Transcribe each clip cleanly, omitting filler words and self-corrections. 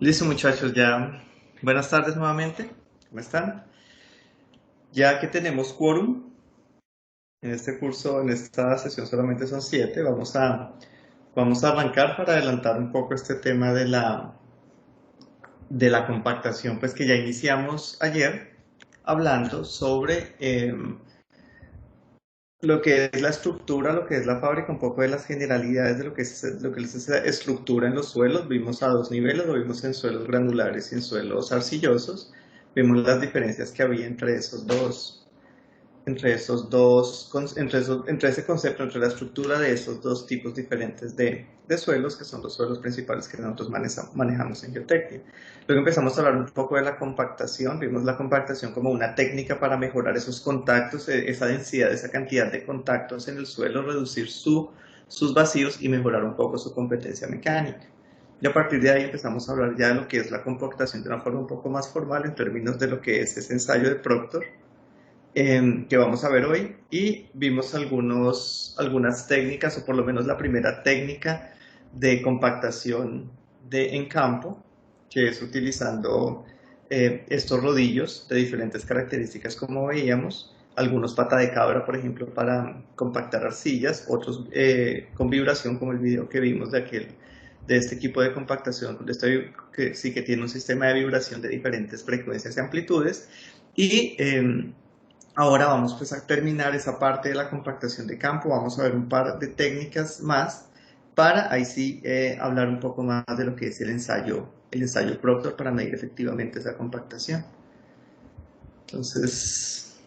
Listo, muchachos, ya. Buenas tardes nuevamente. ¿Cómo están? Ya que tenemos quórum, en este curso, en esta sesión solamente son 7, vamos a arrancar para adelantar un poco este tema de la compactación, pues que ya iniciamos ayer hablando sobre lo que es la estructura, lo que es la fábrica, un poco de las generalidades de lo que es esa estructura en los suelos. Vimos a dos niveles, lo vimos en suelos granulares y en suelos arcillosos. Vimos las diferencias que había entre ese concepto, entre la estructura de esos dos tipos diferentes de suelos, que son los suelos principales que nosotros manejamos en geotecnia. Luego empezamos a hablar un poco de la compactación. Vimos la compactación como una técnica para mejorar esos contactos, esa densidad, esa cantidad de contactos en el suelo, reducir sus vacíos y mejorar un poco su competencia mecánica. Y a partir de ahí empezamos a hablar ya de lo que es la compactación de una forma un poco más formal en términos de lo que es ese ensayo de Proctor, que vamos a ver hoy, y vimos algunas técnicas, o por lo menos la primera técnica de compactación en campo, que es utilizando estos rodillos de diferentes características, como veíamos, algunos pata de cabra, por ejemplo, para compactar arcillas, otros con vibración, como el video que vimos de este equipo de compactación, que sí que tiene un sistema de vibración de diferentes frecuencias y amplitudes. Y ahora vamos pues a terminar esa parte de la compactación de campo. Vamos a ver un par de técnicas más para ahí sí hablar un poco más de lo que es el ensayo Proctor para medir efectivamente esa compactación. Entonces,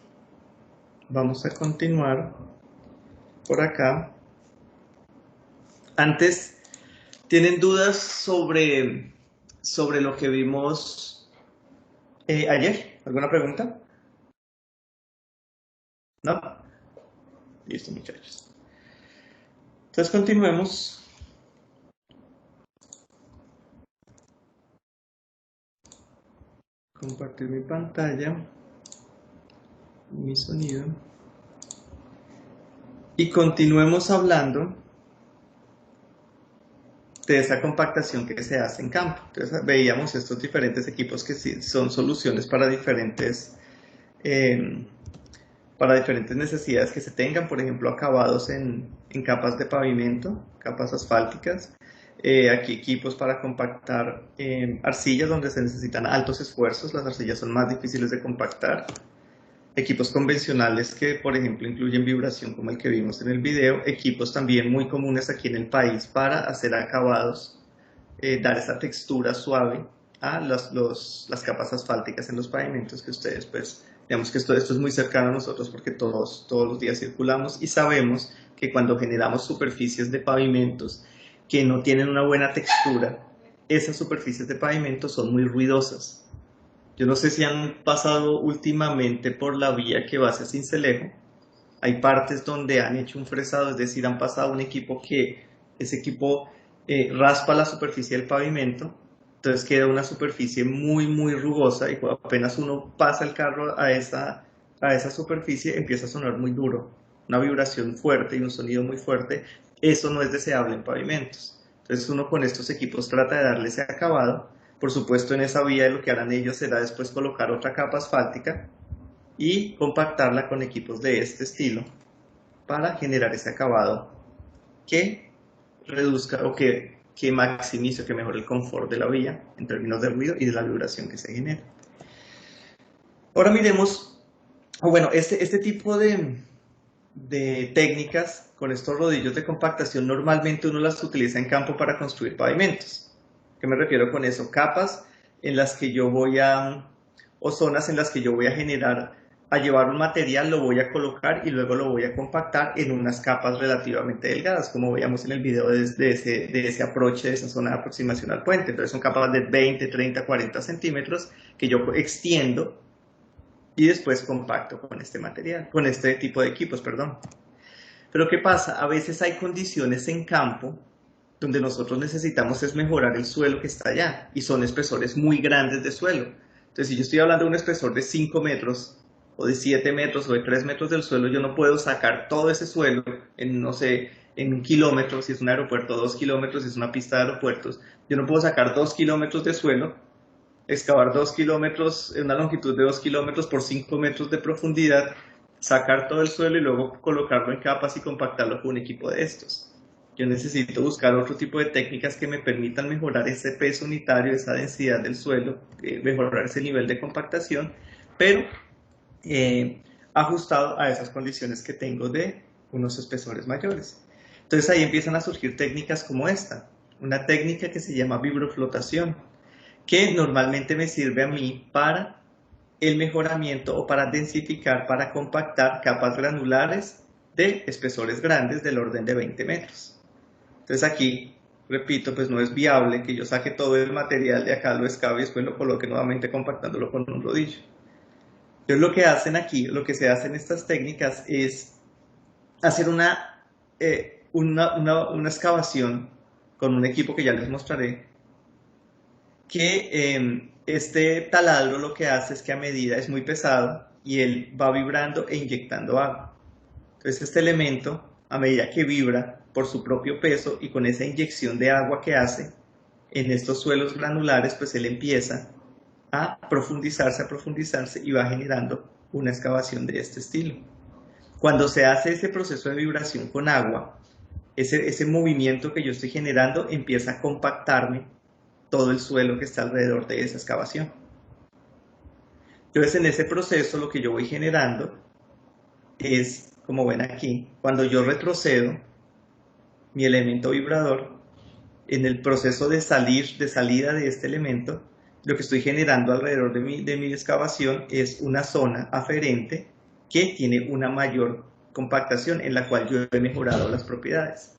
vamos a continuar por acá. Antes, ¿tienen dudas sobre lo que vimos ayer? ¿Alguna pregunta? ¿No? Listo, muchachos. Entonces continuemos. Compartir mi pantalla, mi sonido. Y continuemos hablando de esa compactación que se hace en campo. Entonces veíamos estos diferentes equipos que sí son soluciones para diferentes necesidades que se tengan, por ejemplo, acabados en capas de pavimento, capas asfálticas. Aquí equipos para compactar arcillas donde se necesitan altos esfuerzos, las arcillas son más difíciles de compactar. Equipos convencionales que, por ejemplo, incluyen vibración como el que vimos en el video. Equipos también muy comunes aquí en el país para hacer acabados, dar esa textura suave a las capas asfálticas en los pavimentos que ustedes, pues, digamos que esto es muy cercano a nosotros porque todos los días circulamos y sabemos que cuando generamos superficies de pavimentos que no tienen una buena textura, esas superficies de pavimento son muy ruidosas. Yo no sé si han pasado últimamente por la vía que va hacia Sincelejo. Hay partes donde han hecho un fresado, es decir, han pasado un equipo ese equipo raspa la superficie del pavimento, entonces queda una superficie muy, muy rugosa y apenas uno pasa el carro a esa superficie empieza a sonar muy duro, una vibración fuerte y un sonido muy fuerte. Eso no es deseable en pavimentos. Entonces uno con estos equipos trata de darle ese acabado. Por supuesto, en esa vía lo que harán ellos será después colocar otra capa asfáltica y compactarla con equipos de este estilo para generar ese acabado que reduzca o que maximice, que mejore el confort de la vía en términos de ruido y de la vibración que se genera. Ahora miremos, bueno, este tipo de técnicas con estos rodillos de compactación normalmente uno las utiliza en campo para construir pavimentos. ¿Qué me refiero con eso? Capas en las que yo o zonas en las que yo voy a llevar un material, lo voy a colocar y luego lo voy a compactar en unas capas relativamente delgadas, como veíamos en el video de ese aproche, de esa zona de aproximación al puente. Entonces son capas de 20, 30, 40 centímetros que yo extiendo y después compacto con este material, con este tipo de equipos, perdón. Pero ¿qué pasa? A veces hay condiciones en campo donde nosotros necesitamos es mejorar el suelo que está allá y son espesores muy grandes de suelo. Entonces, si yo estoy hablando de un espesor de 5 metros o de 7 metros o de 3 metros del suelo, yo no puedo sacar todo ese suelo en, no sé, en 1 kilómetro, si es un aeropuerto, 2 kilómetros, si es una pista de aeropuertos. Yo no puedo sacar 2 kilómetros de suelo, excavar 2 kilómetros, en una longitud de 2 kilómetros por 5 metros de profundidad, sacar todo el suelo y luego colocarlo en capas y compactarlo con un equipo de estos. Yo necesito buscar otro tipo de técnicas que me permitan mejorar ese peso unitario, esa densidad del suelo, mejorar ese nivel de compactación, pero ajustado a esas condiciones que tengo de unos espesores mayores. Entonces ahí empiezan a surgir técnicas como esta, una técnica que se llama vibroflotación, que normalmente me sirve a mí para el mejoramiento o para densificar, para compactar capas granulares de espesores grandes del orden de 20 metros. Entonces aquí, repito, pues no es viable que yo saque todo el material de acá, lo excave y después lo coloque nuevamente compactándolo con un rodillo. Entonces lo que hacen aquí, lo que se hace en estas técnicas es hacer una excavación con un equipo que ya les mostraré, que este taladro lo que hace es que a medida es muy pesado y él va vibrando e inyectando agua. Entonces este elemento, a medida que vibra por su propio peso y con esa inyección de agua que hace en estos suelos granulares, pues él empieza a profundizarse y va generando una excavación de este estilo. Cuando se hace ese proceso de vibración con agua, ese movimiento que yo estoy generando empieza a compactarme todo el suelo que está alrededor de esa excavación. Entonces en ese proceso lo que yo voy generando es, como ven aquí, cuando yo retrocedo mi elemento vibrador, en el proceso de salida de este elemento, lo que estoy generando alrededor de mi excavación es una zona aferente que tiene una mayor compactación en la cual yo he mejorado las propiedades.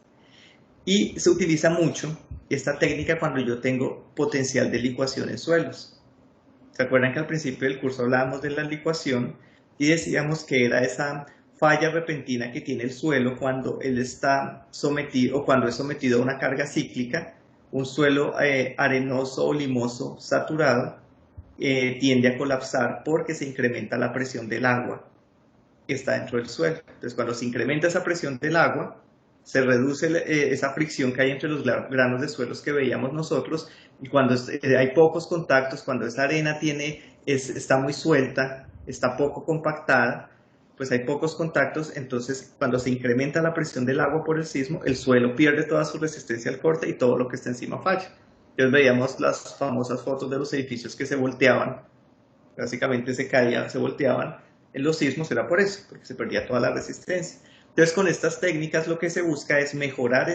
Y se utiliza mucho esta técnica cuando yo tengo potencial de licuación en suelos. ¿Se acuerdan que al principio del curso hablábamos de la licuación y decíamos que era esa falla repentina que tiene el suelo cuando él está sometido o cuando es sometido a una carga cíclica? Un suelo arenoso o limoso saturado tiende a colapsar porque se incrementa la presión del agua que está dentro del suelo. Entonces cuando se incrementa esa presión del agua, se reduce esa fricción que hay entre los granos de suelos que veíamos nosotros, y cuando hay pocos contactos, cuando esa arena está muy suelta, está poco compactada, pues hay pocos contactos, entonces cuando se incrementa la presión del agua por el sismo, el suelo pierde toda su resistencia al corte y todo lo que está encima falla. Entonces veíamos las famosas fotos de los edificios que se volteaban, básicamente se caían, se volteaban en los sismos, era por eso, porque se perdía toda la resistencia. Entonces con estas técnicas lo que se busca es mejorar,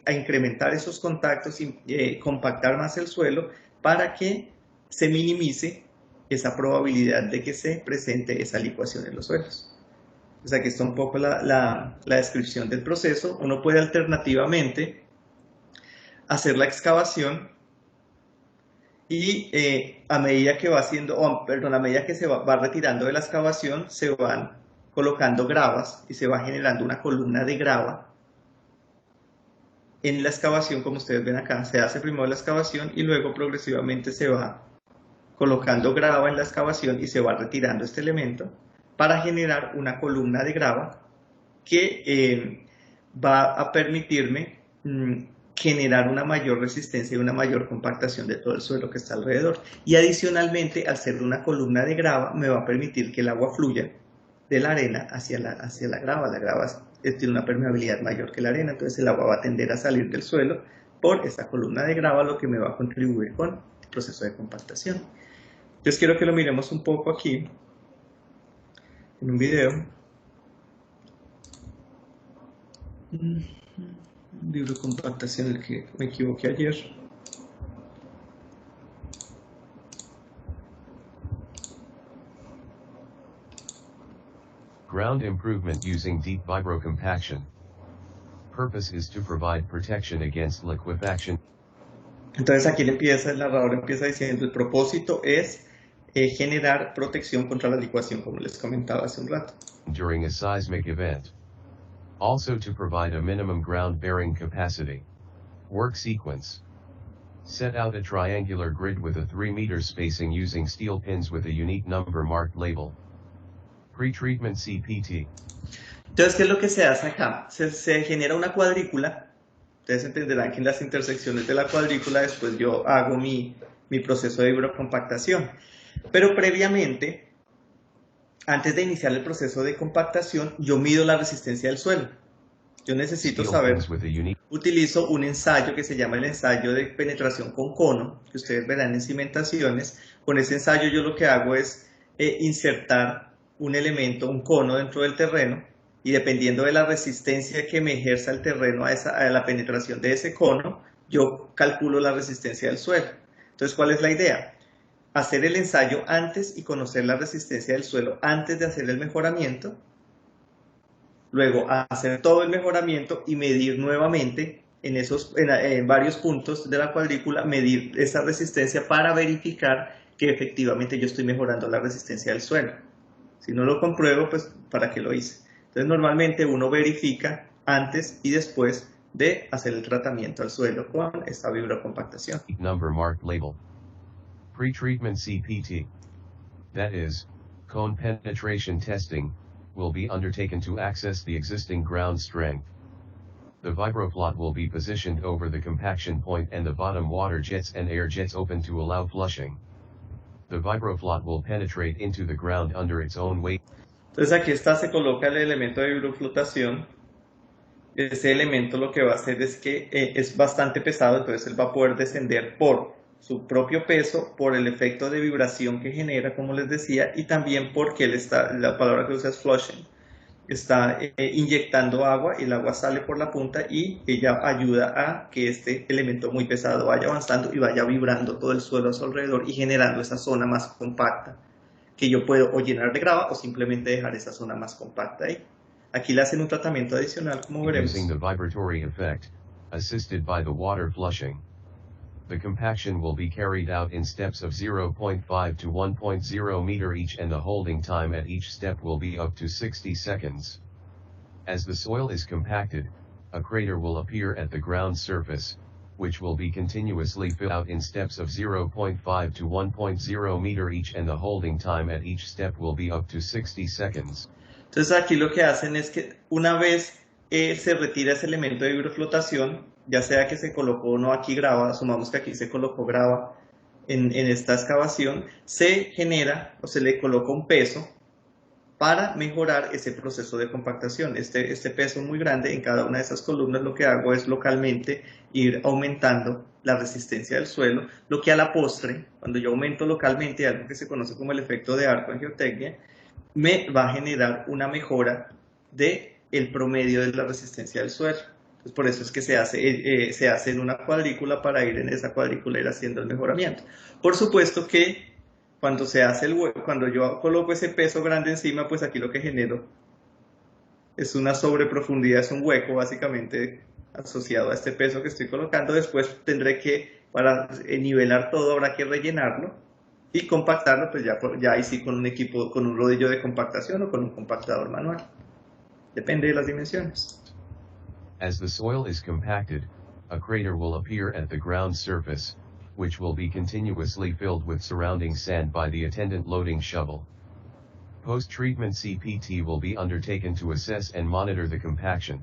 a incrementar esos contactos y compactar más el suelo para que se minimice esa probabilidad de que se presente esa licuación en los suelos. O sea, aquí está un poco la descripción del proceso. Uno puede alternativamente hacer la excavación y a medida que va haciendo, a medida que se va retirando de la excavación, se van colocando gravas y se va generando una columna de grava en la excavación, como ustedes ven acá. Se hace primero la excavación y luego progresivamente se va colocando grava en la excavación y se va retirando este elemento para generar una columna de grava que va a permitirme generar una mayor resistencia y una mayor compactación de todo el suelo que está alrededor. Y adicionalmente, al ser una columna de grava, me va a permitir que el agua fluya de la arena hacia la grava. La grava tiene una permeabilidad mayor que la arena, entonces el agua va a tender a salir del suelo por esta columna de grava, lo que me va a contribuir con el proceso de compactación. Entonces quiero que lo miremos un poco aquí, en un video. Vibrocompactación, el que me equivoqué ayer. Ground improvement using deep vibrocompaction. Purpose is to provide protection against liquefaction. Entonces aquí el narrador empieza diciendo, el propósito es generar protección contra la licuación, como les comentaba hace un rato. During a seismic event. Also to provide a minimum ground bearing capacity. Work sequence. Set out a triangular grid with a 3-meter spacing using steel pins with a unique number marked label. Pretreatment CPT. Entonces, ¿qué es lo que se hace acá? Se genera una cuadrícula. Ustedes entenderán que en las intersecciones de la cuadrícula después yo hago mi proceso de vibrocompactación. Pero previamente, antes de iniciar el proceso de compactación, yo mido la resistencia del suelo. Yo necesito saber, utilizo un ensayo que se llama el ensayo de penetración con cono, que ustedes verán en cimentaciones. Con ese ensayo yo lo que hago es insertar un elemento, un cono dentro del terreno, y dependiendo de la resistencia que me ejerza el terreno a la penetración de ese cono, yo calculo la resistencia del suelo. Entonces, ¿cuál es la idea? Hacer el ensayo antes y conocer la resistencia del suelo antes de hacer el mejoramiento. Luego hacer todo el mejoramiento y medir nuevamente en varios puntos de la cuadrícula, medir esa resistencia para verificar que efectivamente yo estoy mejorando la resistencia del suelo. Si no lo compruebo, pues ¿para qué lo hice? Entonces normalmente uno verifica antes y después de hacer el tratamiento al suelo con esta vibrocompactación. Number marked label. Pre-treatment CPT. That is, cone penetration testing, will be undertaken to access the existing ground strength. The vibroplot will be positioned over the compaction point and the bottom water jets and air jets open to allow flushing. The vibroplot will penetrate into the ground under its own weight. Entonces aquí se coloca el elemento de vibroflotación. Ese elemento lo que va a hacer es que es bastante pesado, entonces él va a poder descender por su propio peso, por el efecto de vibración que genera, como les decía, y también porque él está, la palabra que usa es flushing, está inyectando agua, el agua sale por la punta y ella ayuda a que este elemento muy pesado vaya avanzando y vaya vibrando todo el suelo a su alrededor y generando esa zona más compacta, que yo puedo o llenar de grava o simplemente dejar esa zona más compacta ahí. Aquí le hacen un tratamiento adicional, como veremos. Using the vibratory effect, assisted by the water flushing. The compaction will be carried out in steps of 0.5 to 1.0 meter each, and the holding time at each step will be up to 60 seconds. As the soil is compacted, a crater will appear at the ground surface, which will be continuously filled out in steps of 0.5 to 1.0 meter each, and the holding time at each step will be up to 60 seconds. Entonces aquí lo que hacen es que una vez se retira ese elemento de vibroflotación, ya sea que se colocó o no aquí grava, asumamos que aquí se colocó grava en esta excavación, se genera o se le coloca un peso para mejorar ese proceso de compactación. Este peso muy grande en cada una de esas columnas, lo que hago es localmente ir aumentando la resistencia del suelo, lo que a la postre, cuando yo aumento localmente algo que se conoce como el efecto de arco en geotecnia, me va a generar una mejora del promedio de la resistencia del suelo. Entonces, por eso es que se hace en una cuadrícula, para ir en esa cuadrícula ir haciendo el mejoramiento. Por supuesto que cuando cuando yo coloco ese peso grande encima, pues aquí lo que genero es una sobreprofundidad, es un hueco básicamente asociado a este peso que estoy colocando. Después tendré que, para nivelar todo, habrá que rellenarlo y compactarlo, pues ya ahí sí con un equipo, con un rodillo de compactación o con un compactador manual. Depende de las dimensiones. As the soil is compacted, a crater will appear at the ground surface, which will be continuously filled with surrounding sand by the attendant loading shovel. Post-treatment CPT will be undertaken to assess and monitor the compaction.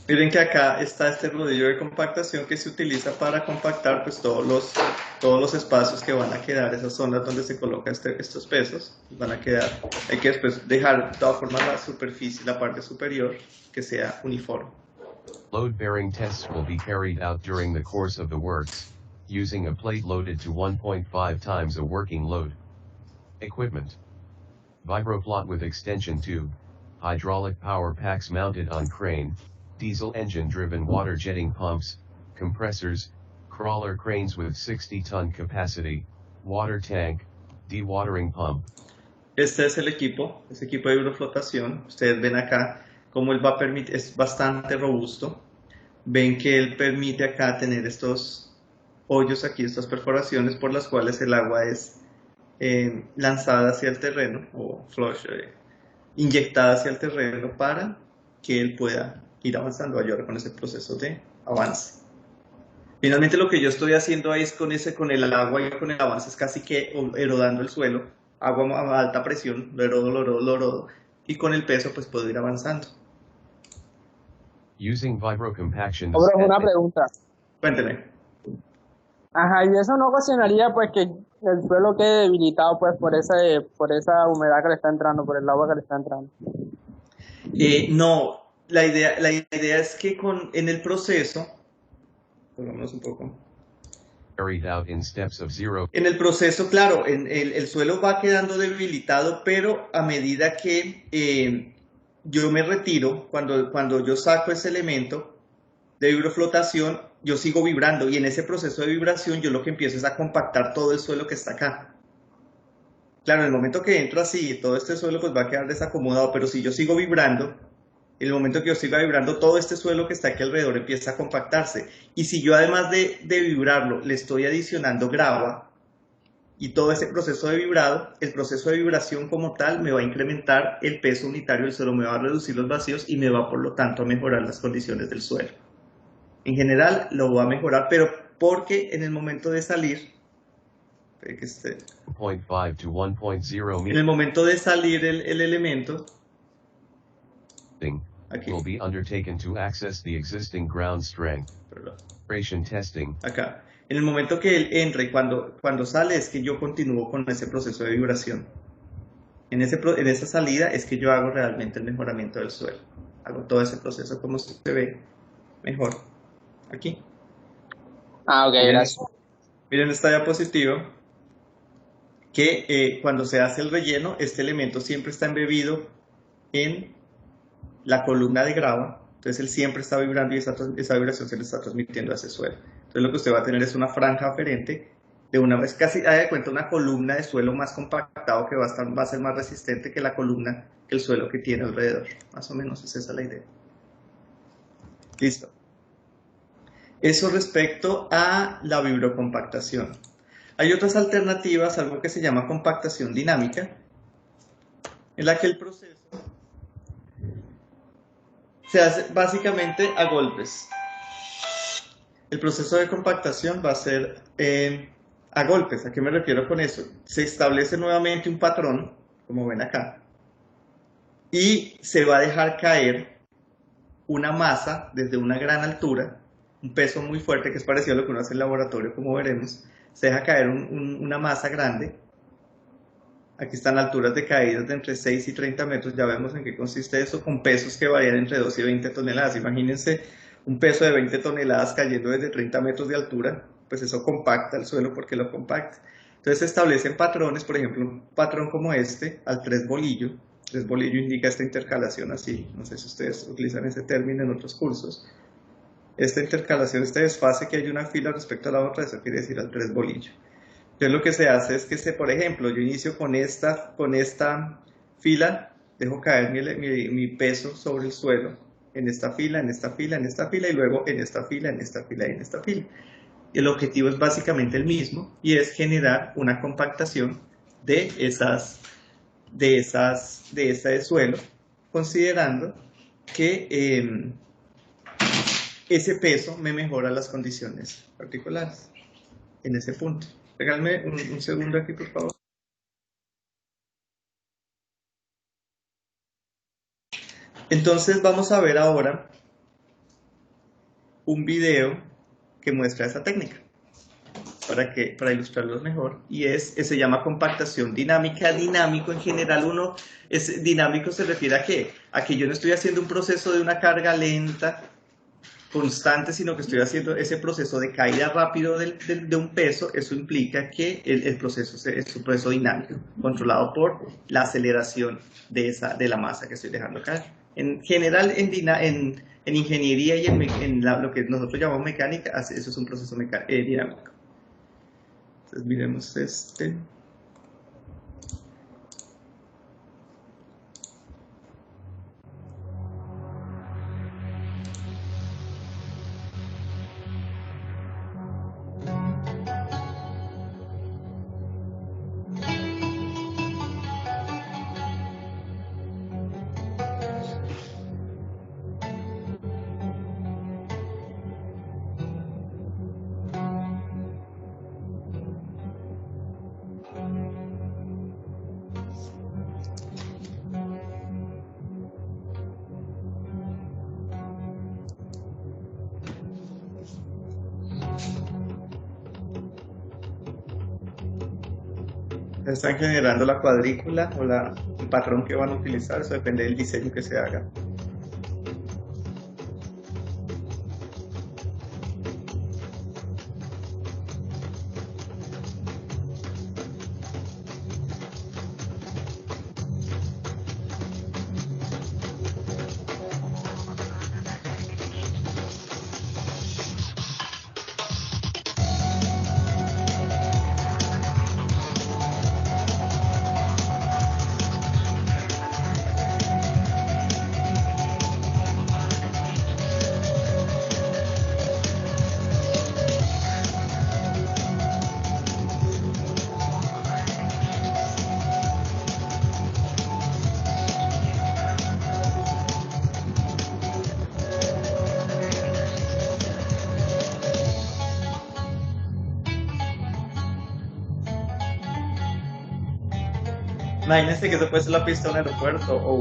Miren que acá está este rodillo de compactación que se utiliza para compactar pues todos los espacios que van a quedar, esas zonas donde se colocan estos pesos, van a quedar. Hay que después dejar de todas formas la superficie, la parte superior, que sea uniforme. Load-bearing tests will be carried out during the course of the works, using a plate loaded to 1.5 times a working load. Equipment: vibroplot with extension tube, hydraulic power packs mounted on crane, diesel engine-driven water jetting pumps, compressors, crawler cranes with 60-ton capacity, water tank, dewatering pump. Este es el equipo, ese equipo de vibroflotación. Ustedes ven acá cómo él es bastante robusto. Ven que él permite acá tener estos hoyos aquí, estas perforaciones por las cuales el agua es lanzada hacia el terreno, o flush, inyectada hacia el terreno, para que él pueda ir avanzando, ayudar con ese proceso de avance. Finalmente lo que yo estoy haciendo ahí es con el agua y con el avance, es casi que erodando el suelo, agua a alta presión, lo erodo, y con el peso pues puedo ir avanzando. Using vibrocompaction to Pero es una pregunta. Cuénteme. Ajá, y eso no ocasionaría pues que el suelo quede debilitado pues por esa humedad que le está entrando, por el agua que le está entrando. No, la idea es que en el proceso, volvamos un poco. carried out in steps of 0. En el proceso, claro, el suelo va quedando debilitado, pero a medida que yo me retiro, cuando yo saco ese elemento de vibroflotación, yo sigo vibrando y en ese proceso de vibración yo lo que empiezo es a compactar todo el suelo que está acá. Claro, en el momento que entro así, todo este suelo pues va a quedar desacomodado, pero si yo sigo vibrando, en el momento que yo siga vibrando, todo este suelo que está aquí alrededor empieza a compactarse. Y si yo además de vibrarlo le estoy adicionando grava y todo ese proceso de vibrado, el proceso de vibración como tal me va a incrementar el peso unitario del suelo, me va a reducir los vacíos y me va por lo tanto a mejorar las condiciones del suelo. En general lo va a mejorar, pero porque en el momento de salir, que esté, 0.5 to 1.0 en el momento de salir el elemento, aquí, will be undertaken to access the existing ground strength. Vibration testing. Acá. En el momento que él entra y cuando sale es que yo continúo con ese proceso de vibración. En esa salida es que yo hago realmente el mejoramiento del suelo. Hago todo ese proceso como se ve mejor. Aquí. Ok, gracias. Miren esta diapositiva que cuando se hace el relleno, este elemento siempre está embebido en la columna de grava. Entonces él siempre está vibrando y esa vibración se le está transmitiendo a ese suelo. Entonces lo que usted va a tener es una franja aferente de una vez casi, haga de cuenta, una columna de suelo más compactado que va a ser más resistente que la columna, que el suelo que tiene alrededor. Más o menos es esa la idea. Listo. Eso respecto a la vibrocompactación. Hay otras alternativas, algo que se llama compactación dinámica, en la que el proceso se hace básicamente a golpes. El proceso de compactación va a ser a golpes. ¿A qué me refiero con eso? Se establece nuevamente un patrón, como ven acá, y se va a dejar caer una masa desde una gran altura, un peso muy fuerte, que es parecido a lo que uno hace en el laboratorio, como veremos. Se deja caer una masa grande. Aquí están alturas de caídas de entre 6 y 30 metros, ya vemos en qué consiste eso, con pesos que varían entre 2 y 20 toneladas. Imagínense un peso de 20 toneladas cayendo desde 30 metros de altura, pues eso compacta el suelo porque lo compacta. Entonces se establecen patrones, por ejemplo, un patrón como este, al 3 bolillo. 3 bolillo indica esta intercalación así, no sé si ustedes utilizan ese término en otros cursos. Esta intercalación, este desfase que hay una fila respecto a la otra, eso quiere decir al 3 bolillo. Entonces lo que se hace es que, por ejemplo, yo inicio con esta fila, dejo caer mi peso sobre el suelo, en esta fila, en esta fila, en esta fila, y luego en esta fila, en esta fila y en esta fila. El objetivo es básicamente el mismo, y es generar una compactación de ese suelo, considerando que ese peso me mejora las condiciones particulares en ese punto. Regálame un segundo aquí, por favor. Entonces vamos a ver ahora un video que muestra esa técnica para ilustrarlo mejor, y se llama compactación dinámica. Dinámico en general, dinámico se refiere a que yo no estoy haciendo un proceso de una carga lenta constante, sino que estoy haciendo ese proceso de caída rápido de un peso. Eso implica que el proceso es un proceso dinámico, controlado por la aceleración de la masa que estoy dejando caer. En general, en ingeniería y lo que nosotros llamamos mecánica, eso es un proceso dinámico. Entonces, miremos este. están generando la cuadrícula o el patrón que van a utilizar, eso depende del diseño que se haga. Imagínense que eso puede ser la pista de un aeropuerto o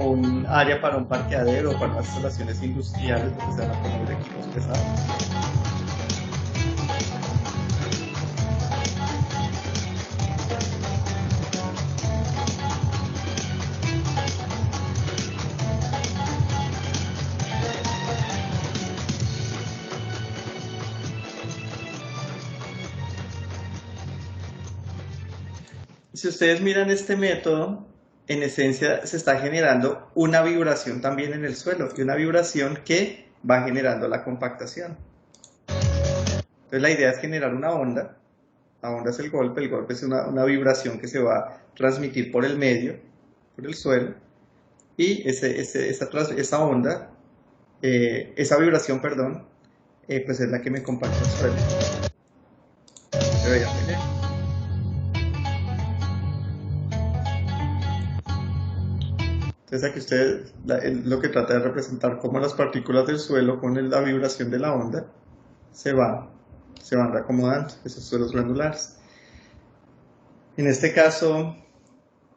un área para un parqueadero o para unas instalaciones industriales donde se van a poner equipos pesados. Si ustedes miran este método, en esencia se está generando una vibración también en el suelo, y una vibración que va generando la compactación. Entonces la idea es generar una onda. La onda es el golpe es una vibración que se va a transmitir por el medio, por el suelo, y esa onda, esa vibración, perdón, pues es la que me compacta el suelo. Se veía muy bien. Entonces aquí ustedes lo que trata de representar cómo las partículas del suelo con la vibración de la onda se van reacomodando, esos suelos glandulares. En este caso,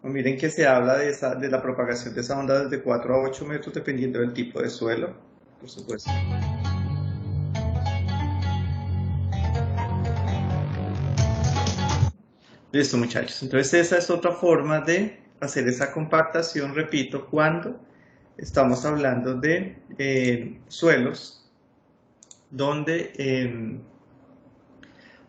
miren que se habla de la propagación de esa onda desde 4 a 8 metros dependiendo del tipo de suelo, por supuesto. Listo, muchachos. Entonces esa es otra forma de hacer esa compactación, repito, cuando estamos hablando de suelos donde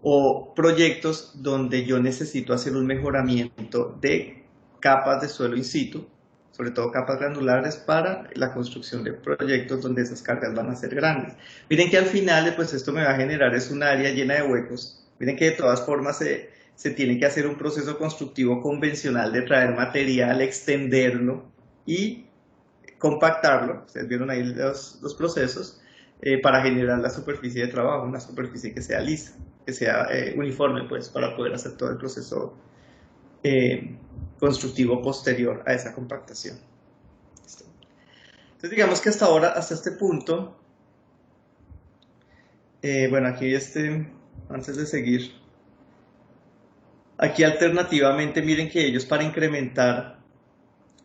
o proyectos donde yo necesito hacer un mejoramiento de capas de suelo in situ, sobre todo capas granulares, para la construcción de proyectos donde esas cargas van a ser grandes. Miren que al final, pues esto me va a generar es un área llena de huecos. Miren que de todas formas se tiene que hacer un proceso constructivo convencional de traer material, extenderlo y compactarlo. Ustedes vieron ahí los procesos para generar la superficie de trabajo, una superficie que sea lisa, que sea uniforme, pues, para poder hacer todo el proceso constructivo posterior a esa compactación. ¿Listo? Entonces digamos que hasta ahora, hasta este punto, bueno, aquí antes de seguir, aquí alternativamente miren que ellos para incrementar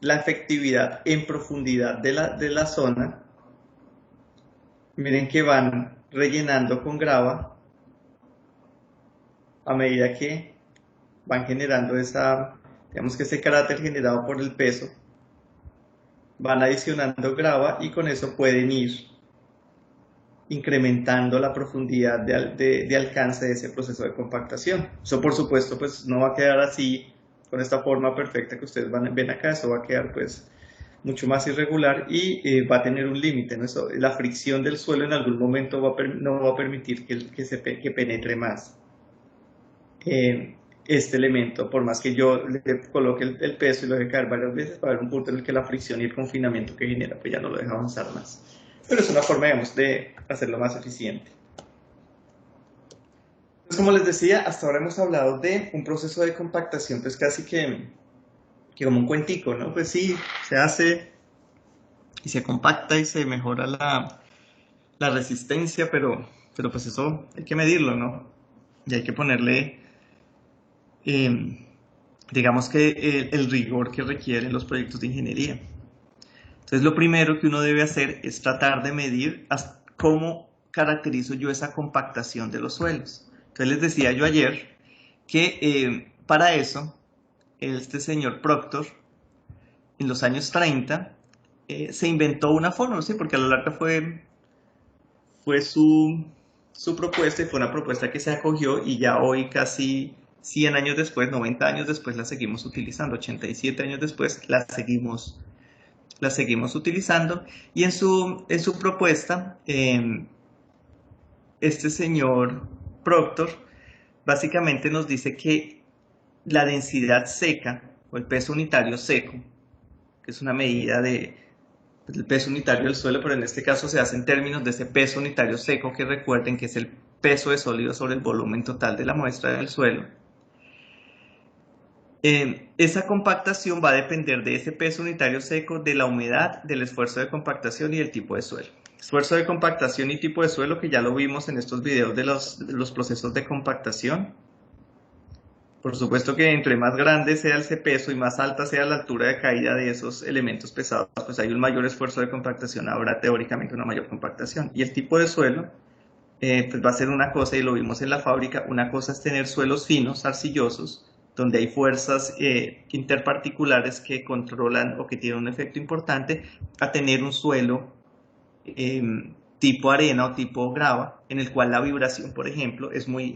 la efectividad en profundidad de la zona, miren que van rellenando con grava a medida que van generando digamos que ese carácter generado por el peso, van adicionando grava y con eso pueden ir incrementando la profundidad de alcance de ese proceso de compactación. Eso por supuesto pues no va a quedar así con esta forma perfecta que ustedes ven acá, eso va a quedar pues mucho más irregular y va a tener un límite, ¿no? La fricción del suelo en algún momento no va a permitir que penetre más este elemento, por más que yo le coloque el peso y lo deje caer varias veces, va a haber un punto en el que la fricción y el confinamiento que genera pues ya no lo deja avanzar más. Pero es una forma, digamos, de hacerlo más eficiente. Entonces, como les decía, hasta ahora hemos hablado de un proceso de compactación, pues casi que como un cuentico, ¿no? Pues sí, se hace y se compacta y se mejora la resistencia, pero pues eso hay que medirlo, ¿no? Y hay que ponerle, digamos que el rigor que requieren los proyectos de ingeniería. Entonces lo primero que uno debe hacer es tratar de medir cómo caracterizo yo esa compactación de los suelos. Entonces les decía yo ayer que Para eso, este señor Proctor, en los años 30, se inventó una fórmula, ¿sí? Porque a la larga fue su propuesta y fue una propuesta que se acogió y ya hoy casi 100 años después, 90 años después la seguimos utilizando, 87 años después la seguimos utilizando y en su propuesta este señor Proctor básicamente nos dice que la densidad seca o el peso unitario seco, que es una medida del peso unitario del suelo, pero en este caso se hace en términos de ese peso unitario seco, que recuerden que es el peso de sólido sobre el volumen total de la muestra del suelo. Esa compactación va a depender de ese peso unitario seco, de la humedad, del esfuerzo de compactación y del tipo de suelo. Esfuerzo de compactación y tipo de suelo, que ya lo vimos en estos videos de los procesos de compactación. Por supuesto que entre más grande sea ese peso y más alta sea la altura de caída de esos elementos pesados, pues hay un mayor esfuerzo de compactación, habrá teóricamente una mayor compactación. Y el tipo de suelo, pues va a ser una cosa, y lo vimos en la fábrica, una cosa es tener suelos finos, arcillosos, donde hay fuerzas interparticulares que controlan o que tienen un efecto importante, a tener un suelo tipo arena o tipo grava, en el cual la vibración, por ejemplo, es muy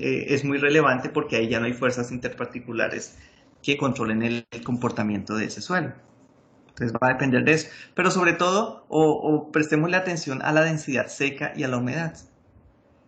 relevante porque ahí ya no hay fuerzas interparticulares que controlen el comportamiento de ese suelo. Entonces va a depender de eso. Pero sobre todo, prestémosle atención a la densidad seca y a la humedad.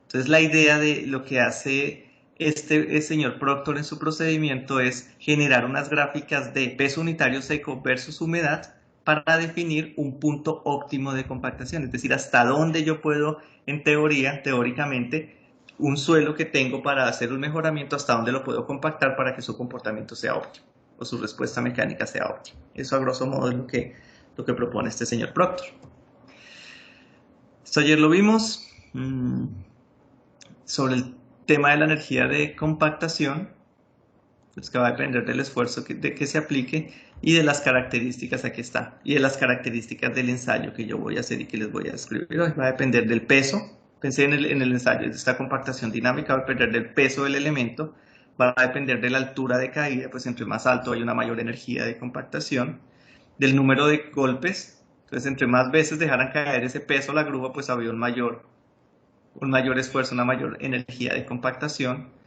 Entonces la idea de lo que hace el señor Proctor en su procedimiento es generar unas gráficas de peso unitario seco versus humedad para definir un punto óptimo de compactación, es decir, hasta dónde yo puedo, en teoría, teóricamente, un suelo que tengo para hacer un mejoramiento, hasta dónde lo puedo compactar para que su comportamiento sea óptimo o su respuesta mecánica sea óptima. Eso a grosso modo es lo que propone este señor Proctor. Esto ayer lo vimos sobre el tema de la energía de compactación, pues que va a depender del esfuerzo de que se aplique y de las características, aquí está, y de las características del ensayo que yo voy a hacer y que les voy a describir hoy. Va a depender del peso, pensé en el ensayo de esta compactación dinámica, va a depender del peso del elemento, va a depender de la altura de caída, pues entre más alto hay una mayor energía de compactación, del número de golpes, entonces entre más veces dejaran caer ese peso a la grúa, pues había un mayor esfuerzo, una mayor energía de compactación,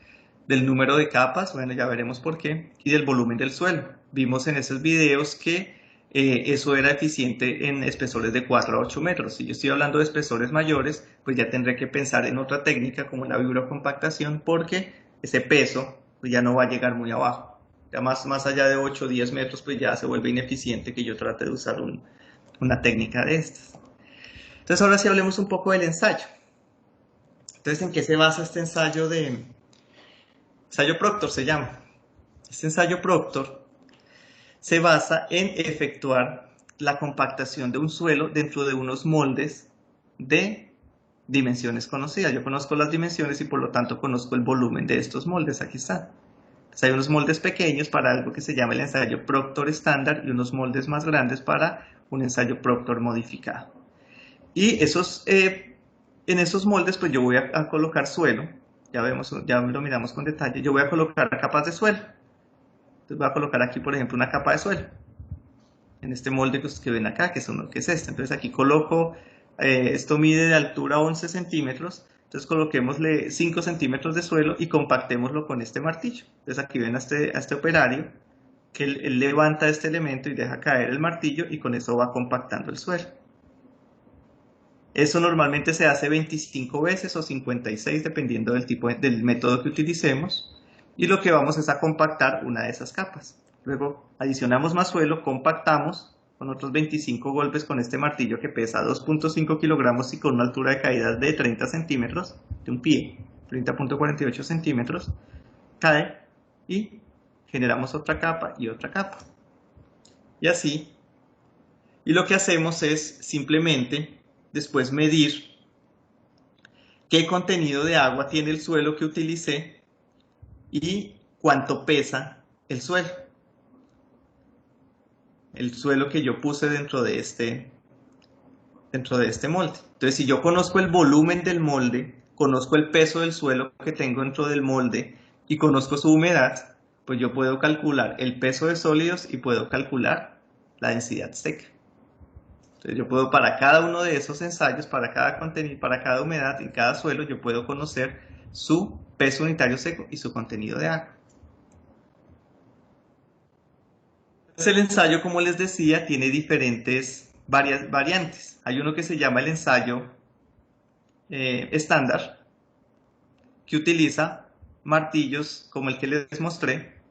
del número de capas, bueno, ya veremos por qué, y del volumen del suelo. Vimos en esos videos que eso era eficiente en espesores de 4 a 8 metros. Si yo estoy hablando de espesores mayores, pues ya tendré que pensar en otra técnica como la vibrocompactación, porque ese peso pues ya no va a llegar muy abajo. Ya más allá de 8 o 10 metros, pues ya se vuelve ineficiente que yo trate de usar una técnica de estas. Entonces ahora sí hablemos un poco del ensayo. Entonces, ¿en qué se basa este ensayo ensayo Proctor se llama? Este ensayo Proctor se basa en efectuar la compactación de un suelo dentro de unos moldes de dimensiones conocidas. Yo conozco las dimensiones y por lo tanto conozco el volumen de estos moldes. Aquí están. Entonces, hay unos moldes pequeños para algo que se llama el ensayo Proctor estándar y unos moldes más grandes para un ensayo Proctor modificado. Y en esos moldes pues yo voy a colocar suelo, ya lo miramos con detalle, yo voy a colocar capas de suelo. Entonces voy a colocar aquí por ejemplo una capa de suelo, en este molde que ven acá, que es este. Entonces aquí coloco, esto mide de altura 11 centímetros, entonces coloquémosle 5 centímetros de suelo y compactémoslo con este martillo. Entonces aquí ven a este operario, que él levanta este elemento y deja caer el martillo y con eso va compactando el suelo. Eso normalmente se hace 25 veces o 56 dependiendo del método que utilicemos, y lo que vamos es a compactar una de esas capas. Luego adicionamos más suelo, compactamos con otros 25 golpes con este martillo que pesa 2.5 kilogramos y con una altura de caída de 30 centímetros de un pie, 30.48 centímetros, cae y generamos otra capa y otra capa. Y así, y lo que hacemos es simplemente después medir qué contenido de agua tiene el suelo que utilicé y cuánto pesa el suelo. El suelo que yo puse dentro de este molde. Entonces, si yo conozco el volumen del molde, conozco el peso del suelo que tengo dentro del molde y conozco su humedad, pues yo puedo calcular el peso de sólidos y puedo calcular la densidad seca. Entonces yo puedo, para cada uno de esos ensayos, para cada contenido, para cada humedad y cada suelo, yo puedo conocer su peso unitario seco y su contenido de agua. Entonces el ensayo, como les decía, tiene diferentes variantes. Hay uno que se llama el ensayo estándar, que utiliza martillos como el que les mostré,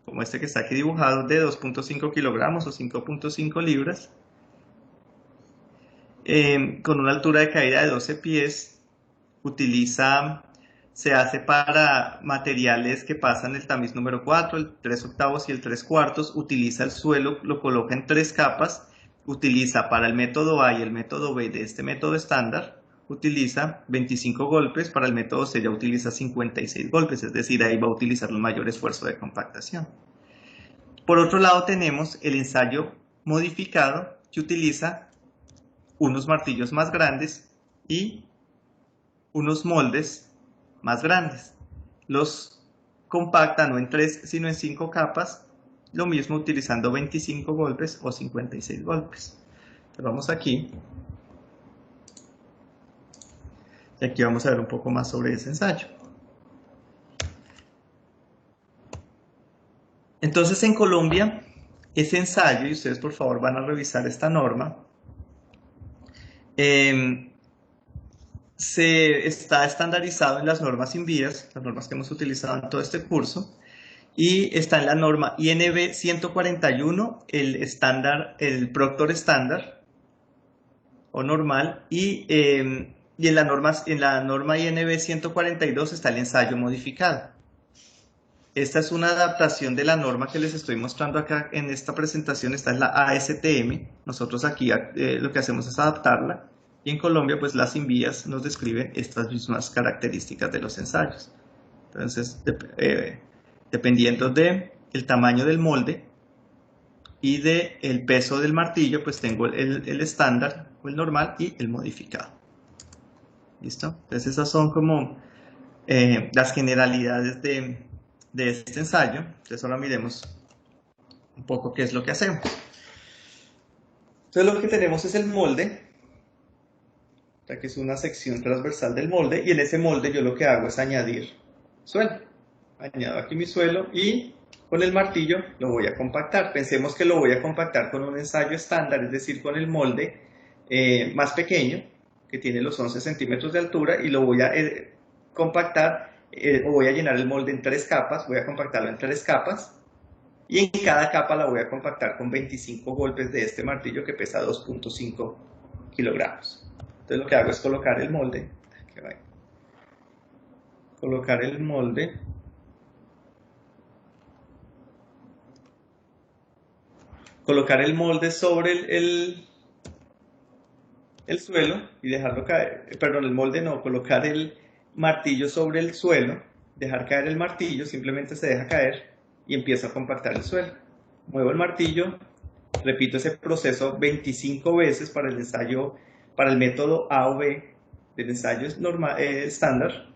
como este que está aquí dibujado, de 2.5 kilogramos o 5.5 libras, con una altura de caída de 12 pies. Se hace para materiales que pasan el tamiz número 4, el 3/8 y el 3/4. Utiliza el suelo, lo coloca en 3 capas. Utiliza para el método A y el método B de este método estándar, utiliza 25 golpes. Para el método C ya utiliza 56 golpes, es decir, ahí va a utilizar un mayor esfuerzo de compactación. Por otro lado tenemos el ensayo modificado, que utiliza unos martillos más grandes y unos moldes más grandes. Los compacta no en 3 sino en 5 capas, lo mismo utilizando 25 golpes o 56 golpes. Entonces vamos aquí, y aquí vamos a ver un poco más sobre ese ensayo. Entonces en Colombia, ese ensayo, y ustedes por favor van a revisar esta norma, se está estandarizado en las normas INVIAS, las normas que hemos utilizado en todo este curso, y está en la norma INV 141, el estándar, el Proctor estándar o normal, y en la norma INV 142 está el ensayo modificado. Esta es una adaptación de la norma que les estoy mostrando acá en esta presentación. Esta es la ASTM. Nosotros aquí lo que hacemos es adaptarla. Y en Colombia, pues las INVIAS nos describen estas mismas características de los ensayos. Entonces, dependiendo del tamaño del molde y del peso del martillo, pues tengo el estándar o el normal y el modificado. ¿Listo? Entonces esas son como las generalidades de este ensayo. Entonces ahora miremos un poco qué es lo que hacemos. Entonces lo que tenemos es el molde, que es una sección transversal del molde, y en ese molde yo lo que hago es añadir suelo. Añado aquí mi suelo y con el martillo lo voy a compactar. Pensemos que lo voy a compactar con un ensayo estándar, es decir, con el molde más pequeño, que tiene los 11 centímetros de altura, y lo voy a compactar, o voy a llenar el molde en 3 capas, voy a compactarlo en 3 capas, y en cada capa la voy a compactar con 25 golpes de este martillo que pesa 2.5 kilogramos. Entonces lo que hago es colocar el molde, sobre el suelo y dejarlo caer, perdón, el molde no, colocar el martillo sobre el suelo, dejar caer el martillo, simplemente se deja caer y empiezo a compactar el suelo. Muevo el martillo, repito ese proceso 25 veces para el ensayo, para el método A o B del ensayo estándar,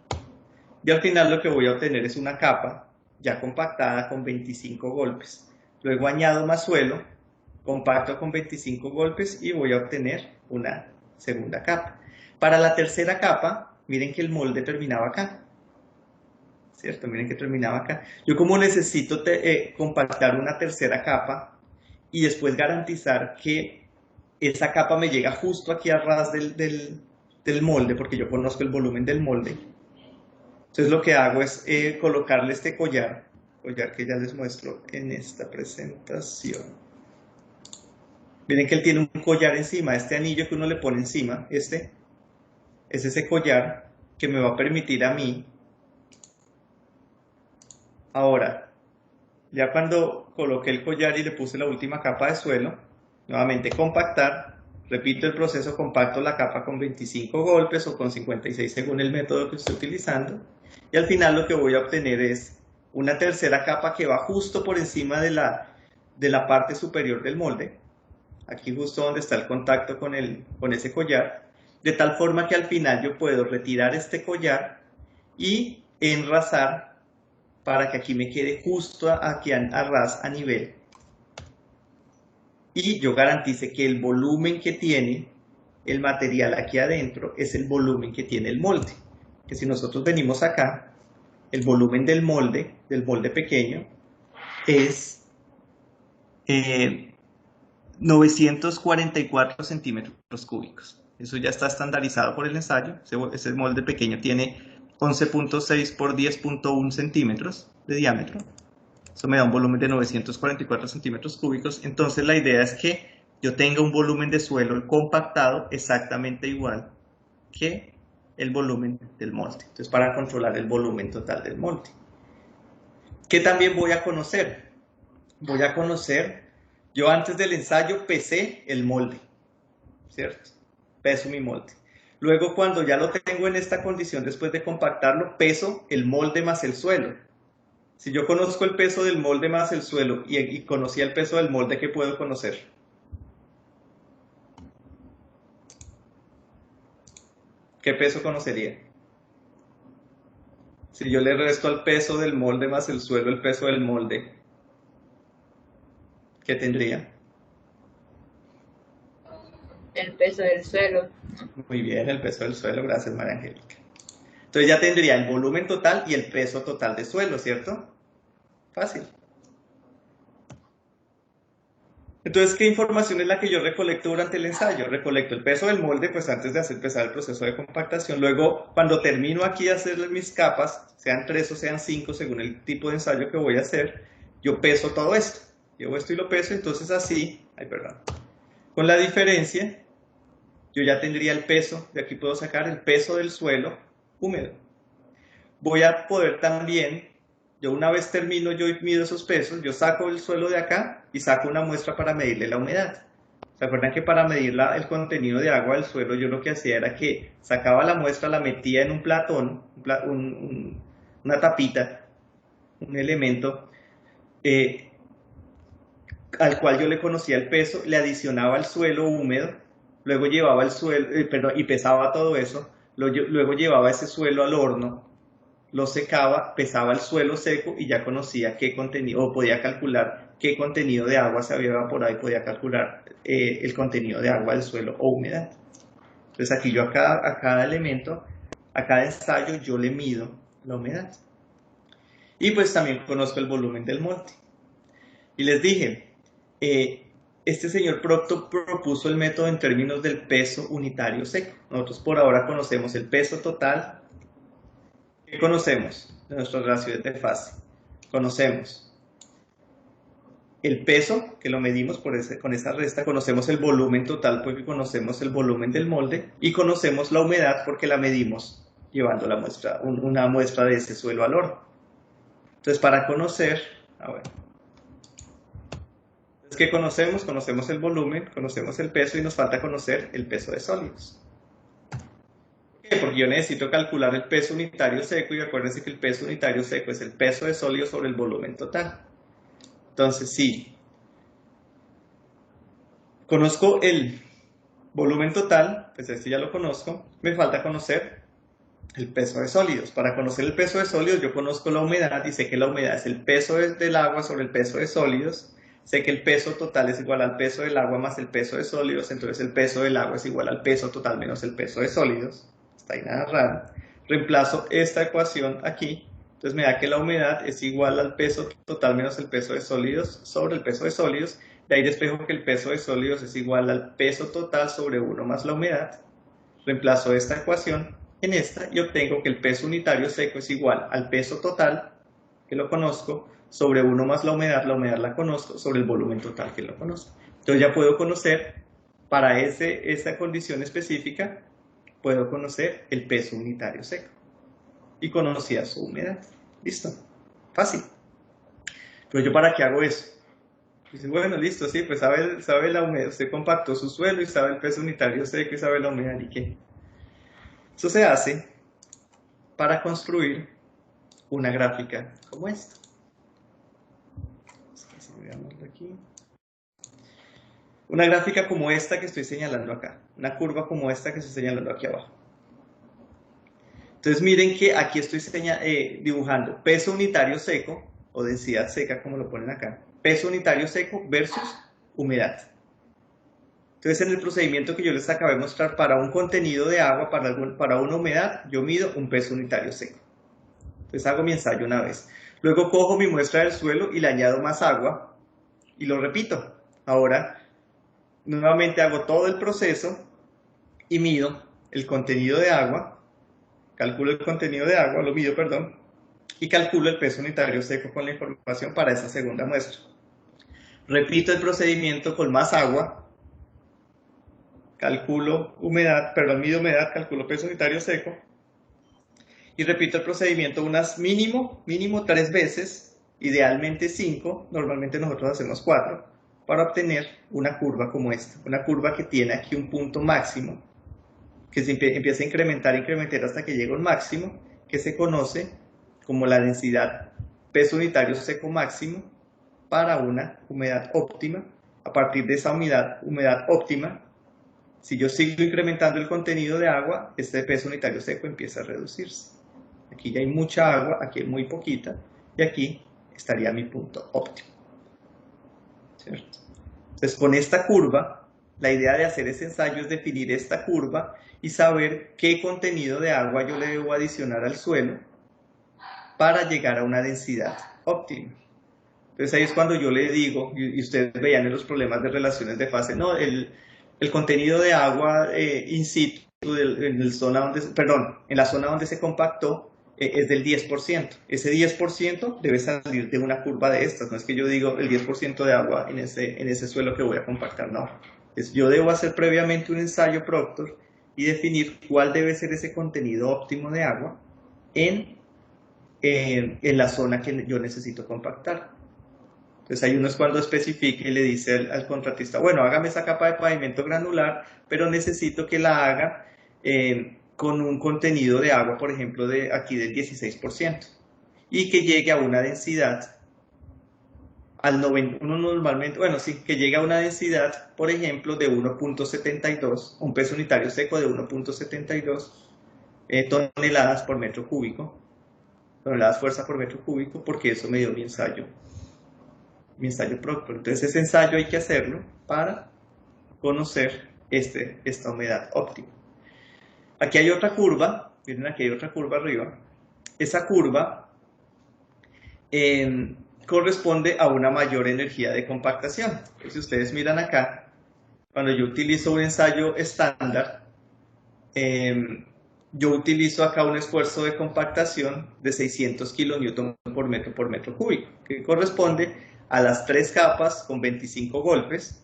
y al final lo que voy a obtener es una capa ya compactada con 25 golpes. Luego añado más suelo, compacto con 25 golpes y voy a obtener una segunda capa. Para la tercera capa, miren que el molde terminaba acá, ¿cierto? Miren que terminaba acá. Yo como necesito compactar una tercera capa y después garantizar que esa capa me llega justo aquí a ras del molde, porque yo conozco el volumen del molde. Entonces lo que hago es colocarle este collar que ya les muestro en esta presentación. Miren que él tiene un collar encima, este anillo que uno le pone encima, es ese collar que me va a permitir a mí, ahora, ya cuando coloqué el collar y le puse la última capa de suelo, nuevamente compactar, repito el proceso, compacto la capa con 25 golpes o con 56 según el método que estoy utilizando, y al final lo que voy a obtener es una tercera capa que va justo por encima de la parte superior del molde, aquí justo donde está el contacto con ese collar, de tal forma que al final yo puedo retirar este collar y enrasar para que aquí me quede justo aquí a ras, a nivel. Y yo garantice que el volumen que tiene el material aquí adentro es el volumen que tiene el molde. Que si nosotros venimos acá, el volumen del molde pequeño, es 944 centímetros cúbicos. Eso ya está estandarizado por el ensayo. Ese molde pequeño tiene 11.6 por 10.1 centímetros de diámetro. Eso me da un volumen de 944 centímetros cúbicos. Entonces la idea es que yo tenga un volumen de suelo compactado exactamente igual que el volumen del molde. Entonces, para controlar el volumen total del molde. ¿Qué también voy a conocer? Voy a conocer, yo antes del ensayo pesé el molde, ¿cierto? Peso mi molde. Luego, cuando ya lo tengo en esta condición, después de compactarlo, peso el molde más el suelo. Si yo conozco el peso del molde más el suelo y conocía el peso del molde, ¿qué puedo conocer? ¿Qué peso conocería? Si yo le resto al peso del molde más el suelo el peso del molde, ¿qué tendría? El peso del suelo. Muy bien, el peso del suelo, gracias María Angélica. Entonces ya tendría el volumen total y el peso total de suelo, ¿cierto? Fácil. Entonces, ¿qué información es la que yo recolecto durante el ensayo? Recolecto el peso del molde, pues antes de empezar el proceso de compactación. Luego, cuando termino aquí de hacer mis capas, sean 3 o sean 5, según el tipo de ensayo que voy a hacer, yo peso todo esto. Llevo esto y lo peso, entonces así, con la diferencia, yo ya tendría el peso, de aquí puedo sacar el peso del suelo húmedo. Voy a poder también, yo una vez termino, yo mido esos pesos, yo saco el suelo de acá y saco una muestra para medirle la humedad. ¿Se acuerdan que para medir el contenido de agua del suelo yo lo que hacía era que sacaba la muestra, la metía en un platón, una tapita, un elemento al cual yo le conocía el peso, le adicionaba el suelo húmedo, luego llevaba el suelo, y pesaba todo eso, luego llevaba ese suelo al horno, lo secaba, pesaba el suelo seco y ya conocía qué contenido, o podía calcular qué contenido de agua se había evaporado y podía calcular el contenido de agua del suelo o humedad. Entonces aquí yo a cada elemento, a cada ensayo yo le mido la humedad. Y pues también conozco el volumen del molde. Y les dije, este señor Proctor propuso el método en términos del peso unitario seco. Nosotros por ahora conocemos el peso total. ¿Qué conocemos de nuestros ratios de fase? Conocemos el peso, que lo medimos con esa resta, conocemos el volumen total porque conocemos el volumen del molde y conocemos la humedad porque la medimos llevando la muestra, una muestra de ese suelo al horno. Entonces, para conocer, ¿qué conocemos? Conocemos el volumen, conocemos el peso y nos falta conocer el peso de sólidos. Porque yo necesito calcular el peso unitario seco y acuérdense que el peso unitario seco es el peso de sólidos sobre el volumen total. Entonces, sí, conozco el volumen total, pues este ya lo conozco, me falta conocer el peso de sólidos. Para conocer el peso de sólidos yo conozco la humedad y sé que la humedad es el peso del agua sobre el peso de sólidos. Sé que el peso total es igual al peso del agua más el peso de sólidos, entonces el peso del agua es igual al peso total menos el peso de sólidos. Está ahí nada raro. Reemplazo esta ecuación aquí, entonces me da que la humedad es igual al peso total menos el peso de sólidos sobre el peso de sólidos. De ahí despejo que el peso de sólidos es igual al peso total sobre 1 más la humedad. Reemplazo esta ecuación en esta y obtengo que el peso unitario seco es igual al peso total, que lo conozco, sobre 1 más la humedad la conozco, sobre el volumen total, que lo conozco. Entonces ya puedo conocer, para esa condición específica, puedo conocer el peso unitario seco. Y conocía su humedad. ¿Listo? Fácil. Pero yo, ¿para qué hago eso? Dice, bueno, listo, sí, pues sabe la humedad, usted compactó su suelo y sabe el peso unitario seco y sabe la humedad y qué. Eso se hace para construir una gráfica como esta. Una gráfica como esta que estoy señalando acá. Una curva como esta que estoy señalando aquí abajo. Entonces miren que aquí estoy dibujando peso unitario seco, o densidad seca como lo ponen acá, peso unitario seco versus humedad. Entonces en el procedimiento que yo les acabé de mostrar, para un contenido de agua, para una humedad, yo mido un peso unitario seco. Entonces hago mi ensayo una vez. Luego cojo mi muestra del suelo y le añado más agua y lo repito. Ahora nuevamente hago todo el proceso y mido el contenido de agua, calculo el contenido de agua, lo mido, perdón, y calculo el peso unitario seco con la información para esa segunda muestra. Repito el procedimiento con más agua, calculo humedad, perdón, mido humedad, calculo peso unitario seco, y repito el procedimiento unas mínimo 3 veces, idealmente 5, normalmente nosotros hacemos 4, para obtener una curva como esta, una curva que tiene aquí un punto máximo, que se empieza a incrementar hasta que llega a un máximo, que se conoce como la densidad peso unitario seco máximo para una humedad óptima. A partir de esa humedad óptima, si yo sigo incrementando el contenido de agua, este peso unitario seco empieza a reducirse. Aquí ya hay mucha agua, aquí hay muy poquita, y aquí estaría mi punto óptimo. ¿Cierto? Entonces, con esta curva, la idea de hacer ese ensayo es definir esta curva y saber qué contenido de agua yo le debo adicionar al suelo para llegar a una densidad óptima. Entonces ahí es cuando yo le digo, y ustedes veían en los problemas de relaciones de fase, no, el contenido de agua in situ en la zona donde se compactó es del 10%. Ese 10% debe salir de una curva de estas. No es que yo digo el 10% de agua en ese suelo que voy a compactar, no. Yo debo hacer previamente un ensayo Proctor y definir cuál debe ser ese contenido óptimo de agua en la zona que yo necesito compactar. Entonces ahí uno es cuando especifica y le dice al contratista, bueno, hágame esa capa de pavimento granular, pero necesito que la haga con un contenido de agua, por ejemplo, de aquí del 16%, y que llegue a una densidad al 90, uno normalmente, bueno, sí, que llegue a una densidad, por ejemplo, de 1.72, un peso unitario seco de 1.72 toneladas por metro cúbico, toneladas fuerza por metro cúbico, porque eso me dio mi ensayo Proctor. Entonces ese ensayo hay que hacerlo para conocer esta humedad óptima. Aquí hay otra curva, miren, aquí hay otra curva arriba. Esa curva corresponde a una mayor energía de compactación. Entonces, si ustedes miran acá, cuando yo utilizo un ensayo estándar, yo utilizo acá un esfuerzo de compactación de 600 kilonewton por metro cúbico, que corresponde a las 3 capas con 25 golpes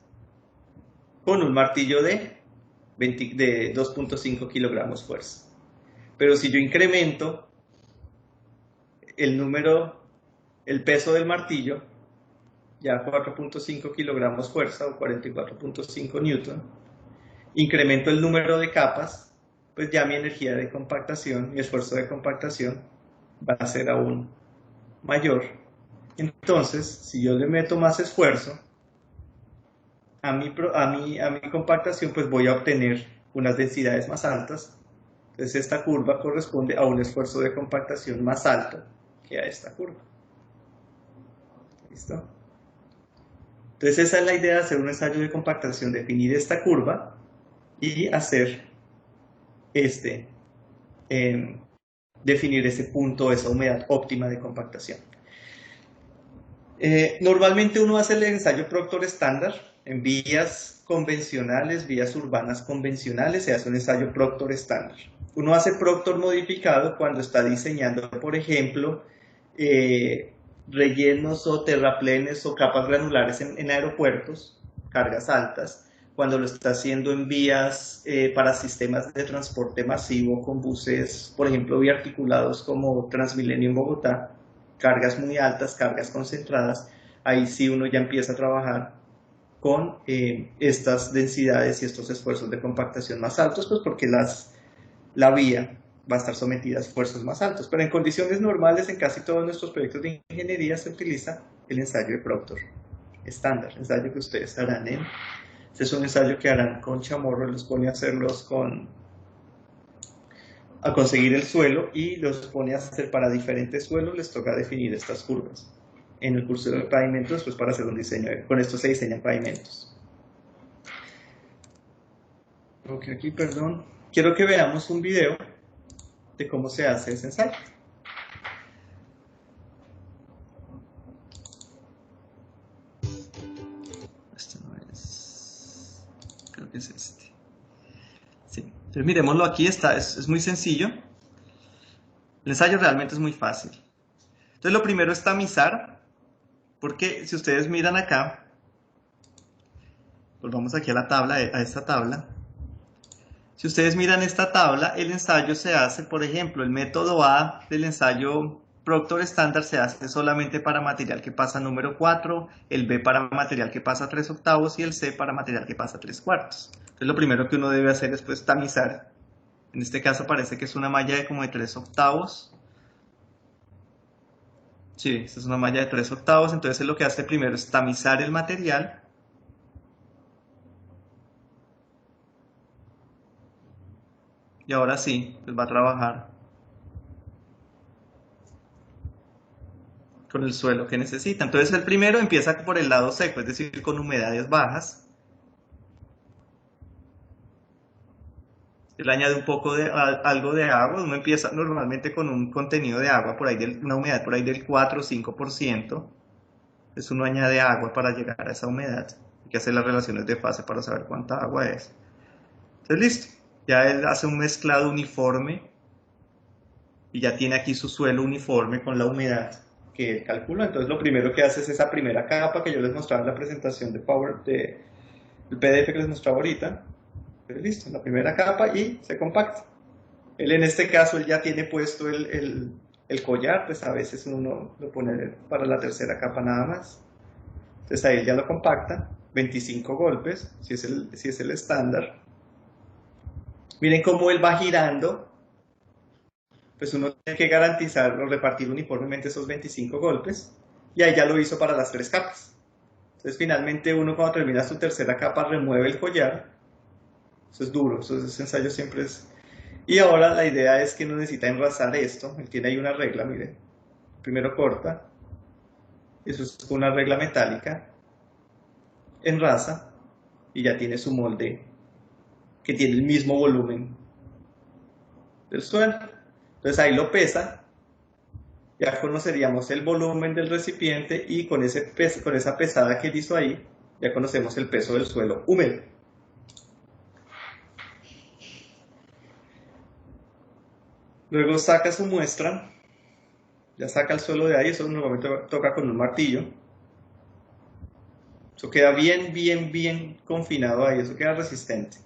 con un martillo de 2.5 kilogramos fuerza. Pero si yo incremento el peso del martillo, ya 4.5 kilogramos fuerza o 44.5 newton, incremento el número de capas, pues ya mi energía de compactación, mi esfuerzo de compactación va a ser aún mayor. Entonces, si yo le meto más esfuerzo a mi compactación, pues voy a obtener unas densidades más altas. Entonces esta curva corresponde a un esfuerzo de compactación más alto que a esta curva. ¿Listo? Entonces esa es la idea de hacer un ensayo de compactación, definir esta curva y hacer definir ese punto, esa humedad óptima de compactación. Normalmente uno hace el ensayo Proctor estándar en vías convencionales, vías urbanas convencionales, se hace un ensayo Proctor estándar. Uno hace Proctor modificado cuando está diseñando, por ejemplo, rellenos o terraplenes o capas granulares en aeropuertos, cargas altas, cuando lo está haciendo en vías para sistemas de transporte masivo con buses, por ejemplo, biarticulados como Transmilenio en Bogotá, cargas muy altas, cargas concentradas, ahí sí uno ya empieza a trabajar con estas densidades y estos esfuerzos de compactación más altos, pues porque la vía va a estar sometida a esfuerzos más altos. Pero en condiciones normales, en casi todos nuestros proyectos de ingeniería se utiliza el ensayo de Proctor estándar, el ensayo que ustedes harán este es un ensayo que harán con chamorro, los pone a hacerlos a conseguir el suelo y los pone a hacer para diferentes suelos, les toca definir estas curvas. En el curso de pavimentos, después para hacer un diseño, con esto se diseñan pavimentos. Ok, aquí, perdón. Quiero que veamos un video de cómo se hace ese ensayo. Este no es... Creo que es este. Sí. Entonces miremoslo aquí, es muy sencillo. El ensayo realmente es muy fácil. Entonces lo primero es tamizar, porque si ustedes miran acá, volvamos aquí a la tabla, a esta tabla. Si ustedes miran esta tabla, el ensayo se hace, por ejemplo, el método A del ensayo Proctor estándar se hace solamente para material que pasa número 4, el B para material que pasa 3/8 y el C para material que pasa 3/4. Entonces lo primero que uno debe hacer es pues tamizar. En este caso parece que es una malla de como de 3/8. Sí, esta es una malla de 3/8, entonces lo que hace primero es tamizar el material. Y ahora sí, pues va a trabajar con el suelo que necesita. Entonces el primero empieza por el lado seco, es decir, con humedades bajas. Él añade un poco de algo de agua. Uno empieza normalmente con un contenido de agua, una humedad por ahí del 4 o 5%. Entonces uno añade agua para llegar a esa humedad. Hay que hacer las relaciones de fase para saber cuánta agua es. Entonces listo. Ya él hace un mezclado uniforme y ya tiene aquí su suelo uniforme con la humedad que él calcula. Entonces lo primero que hace es esa primera capa que yo les mostraba en la presentación de del PDF que les mostraba ahorita. Entonces listo, la primera capa y se compacta. Él en este caso él ya tiene puesto el collar, pues a veces uno lo pone para la tercera capa nada más. Entonces ahí ya lo compacta, 25 golpes, si es el estándar. Miren cómo él va girando, pues uno tiene que garantizar o repartir uniformemente esos 25 golpes, y ahí ya lo hizo para las 3 capas. Entonces finalmente uno cuando termina su tercera capa remueve el collar. Eso es duro, ese ensayo siempre es... Y ahora la idea es que uno necesita enrasar esto, él tiene ahí una regla, miren. Primero corta, eso es una regla metálica, enrasa, y ya tiene su molde que tiene el mismo volumen del suelo. Entonces ahí lo pesa, ya conoceríamos el volumen del recipiente y con esa pesada que él hizo ahí, ya conocemos el peso del suelo húmedo. Luego saca su muestra, ya saca el suelo de ahí, eso normalmente toca con un martillo. Eso queda bien confinado ahí, eso queda resistente.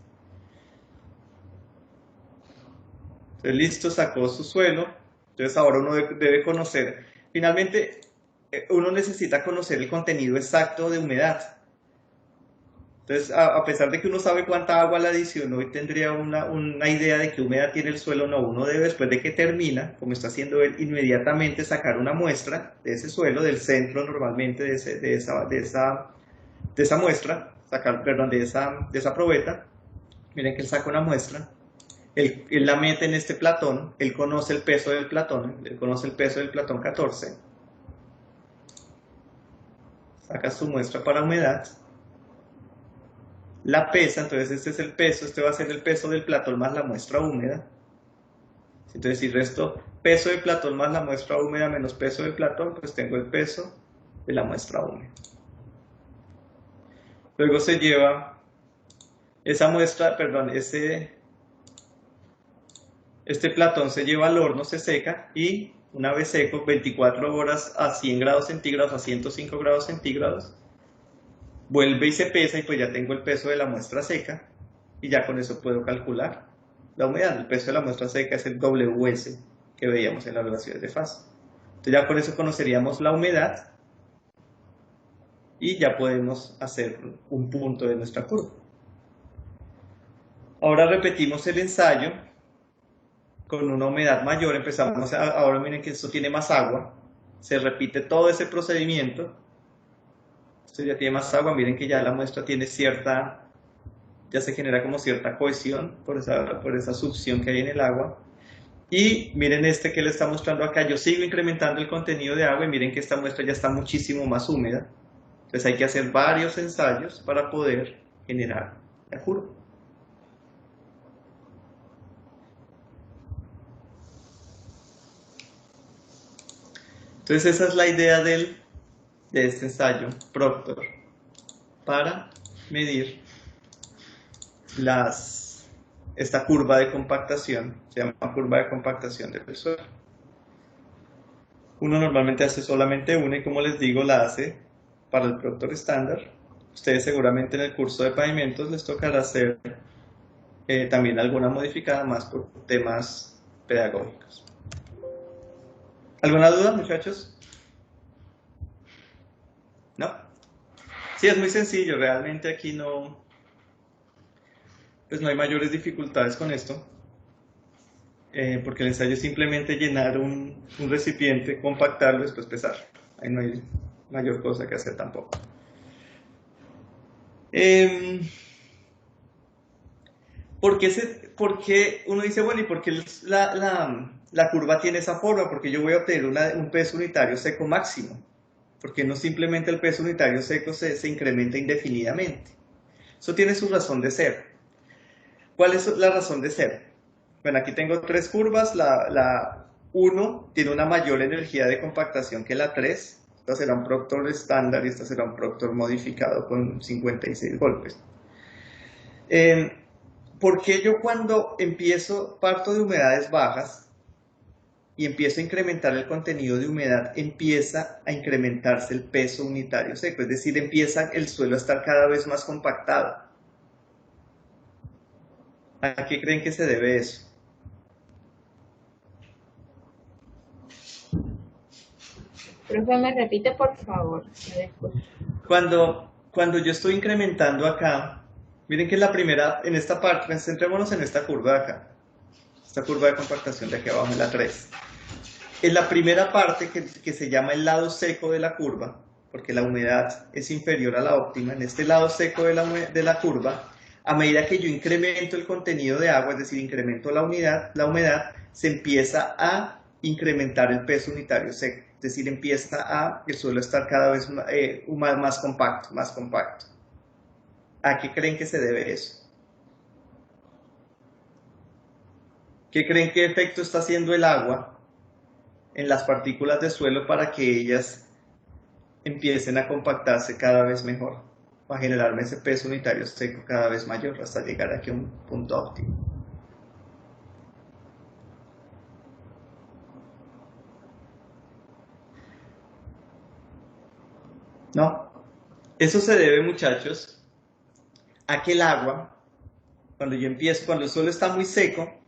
Entonces listo, sacó su suelo, entonces ahora uno debe conocer, finalmente uno necesita conocer el contenido exacto de humedad. Entonces a pesar de que uno sabe cuánta agua le adicionó y tendría una idea de qué humedad tiene el suelo, no, uno debe después de que termina, como está haciendo él, inmediatamente sacar una muestra de ese suelo, del centro normalmente de esa muestra, de esa probeta. Miren que él saca una muestra. Él la mete en este platón, él conoce el peso del platón, 14. Saca su muestra para humedad, la pesa, entonces este es el peso, este va a ser el peso del platón más la muestra húmeda. Entonces si resto peso del platón más la muestra húmeda menos peso del platón, pues tengo el peso de la muestra húmeda. Luego se lleva esa muestra, perdón, este platón se lleva al horno, se seca y una vez seco, 24 horas a 100 grados centígrados, a 105 grados centígrados, vuelve y se pesa y pues ya tengo el peso de la muestra seca y ya con eso puedo calcular la humedad. El peso de la muestra seca es el WS que veíamos en las relaciones de fase. Entonces ya con eso conoceríamos la humedad y ya podemos hacer un punto de nuestra curva. Ahora repetimos el ensayo con una humedad mayor, ahora miren que esto tiene más agua, se repite todo ese procedimiento, esto ya tiene más agua, miren que ya la muestra tiene ya se genera como cierta cohesión por esa succión que hay en el agua, Y miren este que le está mostrando acá, yo sigo incrementando el contenido de agua y miren que esta muestra ya está muchísimo más húmeda. Entonces hay que hacer varios ensayos para poder generar la curva. Entonces esa es la idea de este ensayo Proctor para medir esta curva de compactación, se llama curva de compactación del suelo. Uno normalmente hace solamente una y como les digo la hace para el Proctor estándar. Ustedes seguramente en el curso de pavimentos les tocará hacer también alguna modificada más por temas pedagógicos. ¿Alguna duda, muchachos? ¿No? Sí, es muy sencillo, realmente aquí no, pues no hay mayores dificultades con esto, porque el ensayo es simplemente llenar un recipiente, compactarlo y después pesar. Ahí no hay mayor cosa que hacer tampoco. ¿Por qué uno dice, bueno, y por qué la curva tiene esa forma? Porque yo voy a obtener un peso unitario seco máximo. Porque no simplemente el peso unitario seco se incrementa indefinidamente. Eso tiene su razón de ser. ¿Cuál es la razón de ser? Bueno, aquí tengo tres curvas. La 1 tiene una mayor energía de compactación que la 3. Esta será un Proctor estándar y esta será un Proctor modificado con 56 golpes. ¿Por qué yo cuando parto de humedades bajas y empiezo a incrementar el contenido de humedad, empieza a incrementarse el peso unitario seco? Es decir, empieza el suelo a estar cada vez más compactado. ¿A qué creen que se debe eso? Profe, me repite, por favor. Cuando yo estoy incrementando acá, miren que la primera, en esta parte, centrémonos en esta curva de acá. Esta curva de compactación de aquí abajo es la 3. En la primera parte, que se llama el lado seco de la curva, porque la humedad es inferior a la óptima, en este lado seco de la curva, a medida que yo incremento el contenido de agua, es decir, incremento la humedad, se empieza a incrementar el peso unitario seco. Es decir, empieza el suelo a estar cada vez más compacto, más compacto. ¿A qué creen que se debe eso? ¿Qué creen que efecto está haciendo el agua en las partículas de suelo para que ellas empiecen a compactarse cada vez mejor, para generarme ese peso unitario seco cada vez mayor hasta llegar aquí a un punto óptimo? ¿No? Eso se debe, muchachos, a que el agua, cuando el suelo está muy seco,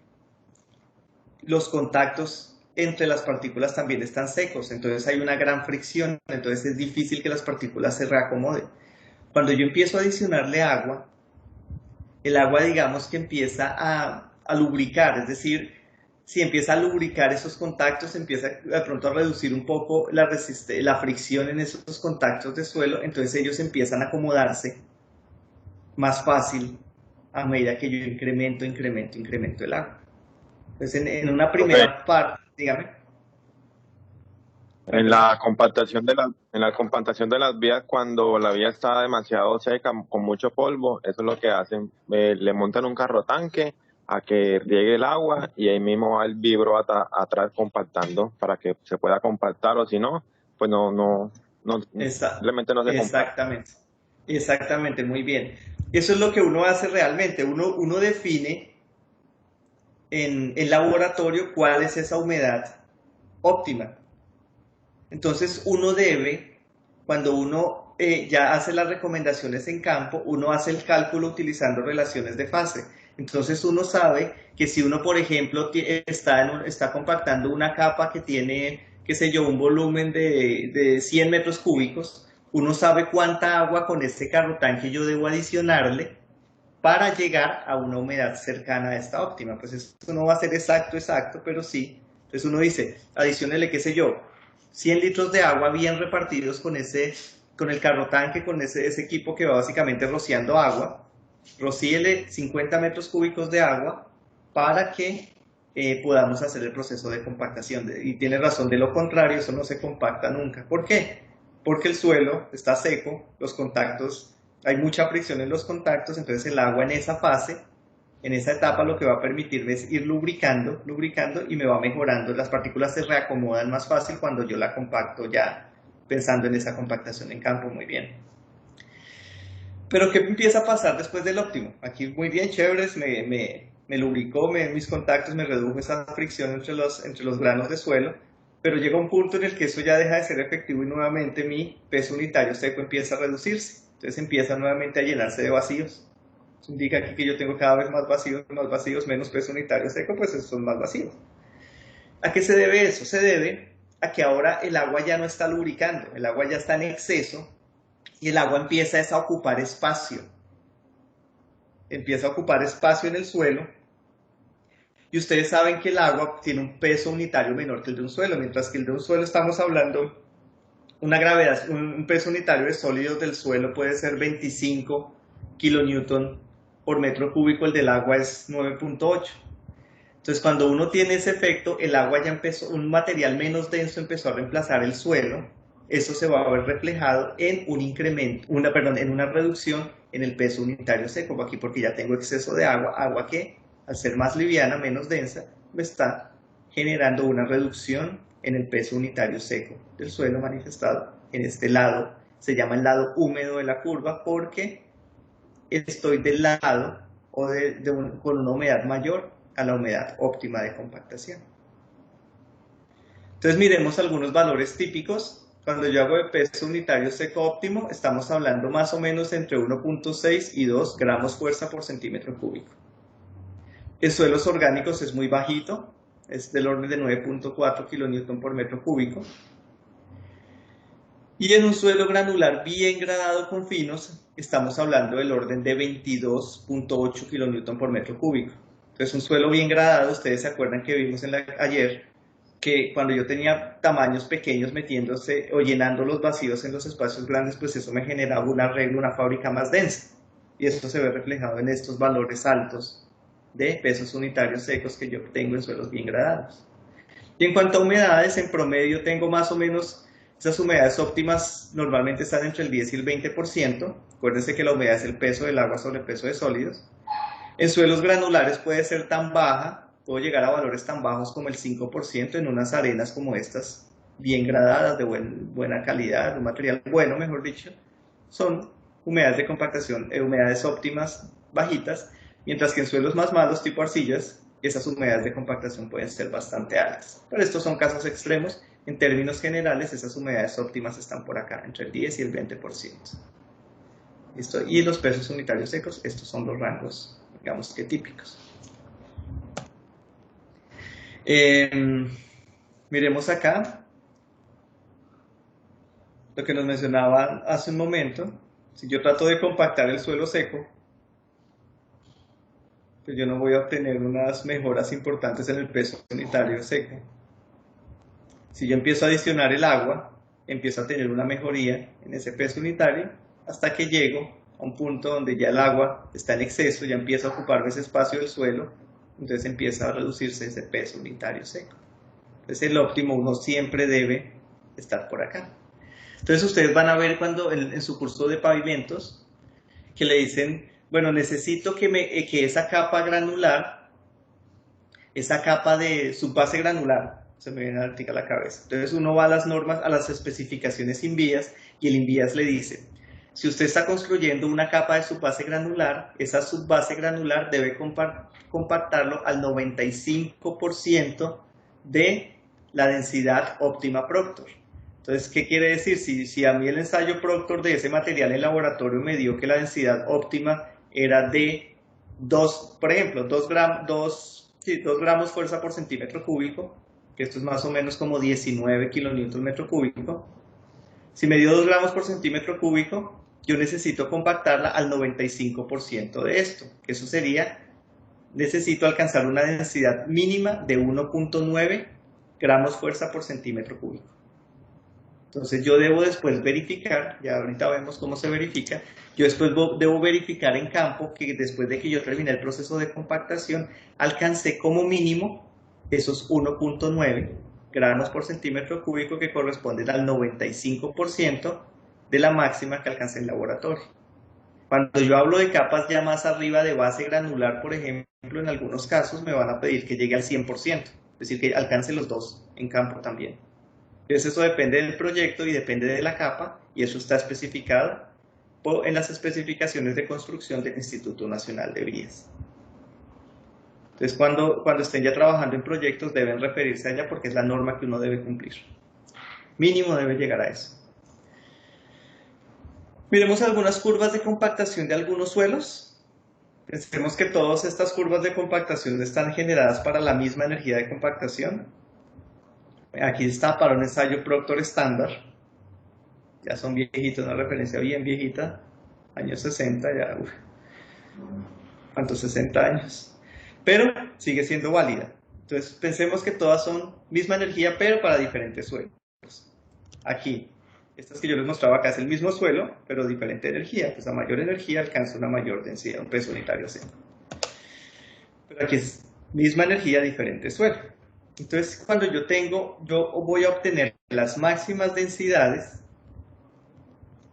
los contactos entre las partículas también están secos, entonces hay una gran fricción, entonces es difícil que las partículas se reacomoden. Cuando yo empiezo a adicionarle agua, el agua digamos que empieza a lubricar, es decir, si empieza a lubricar esos contactos, empieza de pronto a reducir un poco la fricción en esos contactos de suelo, entonces ellos empiezan a acomodarse más fácil a medida que yo incremento el agua. Entonces en una primera parte, dígame. En la compactación de las vías, cuando la vía está demasiado seca, con mucho polvo, eso es lo que hacen. Le montan un carro tanque a que riegue el agua y ahí mismo va el vibro atrás compactando para que se pueda compactar, o si no, pues simplemente no se compacta. Exactamente, muy bien. Eso es lo que uno hace realmente. Uno define en laboratorio cuál es esa humedad óptima. Entonces uno debe, cuando uno ya hace las recomendaciones en campo, uno hace el cálculo utilizando relaciones de fase. Entonces uno sabe que si uno, por ejemplo, está compactando una capa que tiene, qué sé yo, un volumen de 100 metros cúbicos, uno sabe cuánta agua con este carro tanque yo debo adicionarle para llegar a una humedad cercana a esta óptima. Pues eso no va a ser exacto, pero sí. Entonces uno dice, adiciónele, qué sé yo, 100 litros de agua bien repartidos con el carro tanque, con ese equipo que va básicamente rociando agua. Rocíele 50 metros cúbicos de agua para que podamos hacer el proceso de compactación. Y tiene razón, de lo contrario, eso no se compacta nunca. ¿Por qué? Porque el suelo está seco, los contactos, hay mucha fricción en los contactos, entonces el agua en esa fase, en esa etapa, lo que va a permitirme es ir lubricando y me va mejorando. Las partículas se reacomodan más fácil cuando yo la compacto ya pensando en esa compactación en campo. Muy bien. Pero ¿qué empieza a pasar después del óptimo? Aquí muy bien, chéveres, me lubricó mis contactos, me redujo esa fricción entre los granos de suelo, pero llega un punto en el que eso ya deja de ser efectivo y nuevamente mi peso unitario seco empieza a reducirse. Entonces empieza nuevamente a llenarse de vacíos. Eso indica aquí que yo tengo cada vez más vacíos, menos peso unitario seco, pues esos son más vacíos. ¿A qué se debe eso? Se debe a que ahora el agua ya no está lubricando, el agua ya está en exceso y el agua empieza a ocupar espacio. Empieza a ocupar espacio en el suelo. Y ustedes saben que el agua tiene un peso unitario menor que el de un suelo, mientras que el de un suelo estamos hablando una gravedad, un peso unitario de sólidos del suelo puede ser 25 kilonewton por metro cúbico, el del agua es 9.8. Entonces cuando uno tiene ese efecto, el agua ya empezó, un material menos denso empezó a reemplazar el suelo, eso se va a ver reflejado en un incremento, en una reducción en el peso unitario seco, aquí porque ya tengo exceso de agua que al ser más liviana, menos densa, me está generando una reducción en el peso unitario seco del suelo manifestado en este lado. Se llama el lado húmedo de la curva porque estoy del lado con una humedad mayor a la humedad óptima de compactación. Entonces miremos algunos valores típicos. Cuando yo hago de peso unitario seco óptimo, estamos hablando más o menos entre 1.6 y 2 gramos fuerza por centímetro cúbico. En suelos orgánicos es muy bajito, es del orden de 9.4 kilonewton por metro cúbico. Y en un suelo granular bien gradado con finos, estamos hablando del orden de 22.8 kilonewton por metro cúbico. Entonces un suelo bien gradado, ustedes se acuerdan que vimos ayer, que cuando yo tenía tamaños pequeños metiéndose o llenando los vacíos en los espacios grandes, pues eso me generaba un arreglo, una fábrica más densa. Y esto se ve reflejado en estos valores altos de pesos unitarios secos que yo tengo en suelos bien gradados. Y en cuanto a humedades, en promedio tengo más o menos, esas humedades óptimas normalmente están entre el 10 y el 20%. Acuérdense que la humedad es el peso del agua sobre el peso de sólidos. En suelos granulares puede ser tan baja, puedo llegar a valores tan bajos como el 5% en unas arenas como estas, bien gradadas, de buena calidad, de un material bueno, mejor dicho. Son humedades de compactación, humedades óptimas bajitas, mientras que en suelos más malos, tipo arcillas, esas humedades de compactación pueden ser bastante altas. Pero estos son casos extremos. En términos generales, esas humedades óptimas están por acá, entre el 10 y el 20%. ¿Listo? Y los pesos unitarios secos, estos son los rangos, digamos que típicos. Miremos acá lo que nos mencionaba hace un momento. Si yo trato de compactar el suelo seco, pues yo no voy a obtener unas mejoras importantes en el peso unitario seco. Si yo empiezo a adicionar el agua, empiezo a tener una mejoría en ese peso unitario hasta que llego a un punto donde ya el agua está en exceso, ya empieza a ocuparme ese espacio del suelo, entonces empieza a reducirse ese peso unitario seco. Entonces el óptimo uno siempre debe estar por acá. Entonces ustedes van a ver cuando en su curso de pavimentos que le dicen, bueno, necesito que esa capa granular, esa capa de subbase granular, se me viene a la cabeza. Entonces uno va a las normas, a las especificaciones INVIAS y el INVIAS le dice, si usted está construyendo una capa de subbase granular, esa subbase granular debe compactarlo al 95% de la densidad óptima Proctor. Entonces, ¿qué quiere decir? Si a mí el ensayo Proctor de ese material en laboratorio me dio que la densidad óptima era de 2 gramos fuerza por centímetro cúbico, que esto es más o menos como 19 kilonewton metro cúbico. Si me dio 2 gramos por centímetro cúbico, yo necesito compactarla al 95% de esto, que eso sería, necesito alcanzar una densidad mínima de 1.9 gramos fuerza por centímetro cúbico. Entonces yo debo después verificar, ya ahorita vemos cómo se verifica, yo después debo verificar en campo que después de que yo terminé el proceso de compactación, alcancé como mínimo esos 1.9 gramos por centímetro cúbico que corresponden al 95% de la máxima que alcancé en laboratorio. Cuando yo hablo de capas ya más arriba de base granular, por ejemplo, en algunos casos me van a pedir que llegue al 100%, es decir, que alcance los dos en campo también. Entonces eso depende del proyecto y depende de la capa, y eso está especificado en las especificaciones de construcción del Instituto Nacional de Vías. Entonces cuando estén ya trabajando en proyectos deben referirse a ella porque es la norma que uno debe cumplir. Mínimo debe llegar a eso. Miremos algunas curvas de compactación de algunos suelos. Pensemos que todas estas curvas de compactación están generadas para la misma energía de compactación. Aquí está para un ensayo Proctor estándar. Ya son viejitos, una referencia bien viejita. Años 60, ya. ¿Cuántos? 60 años. Pero sigue siendo válida. Entonces pensemos que todas son misma energía, pero para diferentes suelos. Aquí, estas que yo les mostraba acá es el mismo suelo, pero diferente energía. Pues a mayor energía alcanza una mayor densidad, un peso unitario seco. Pero aquí es misma energía, diferente suelo. Entonces cuando yo voy a obtener las máximas densidades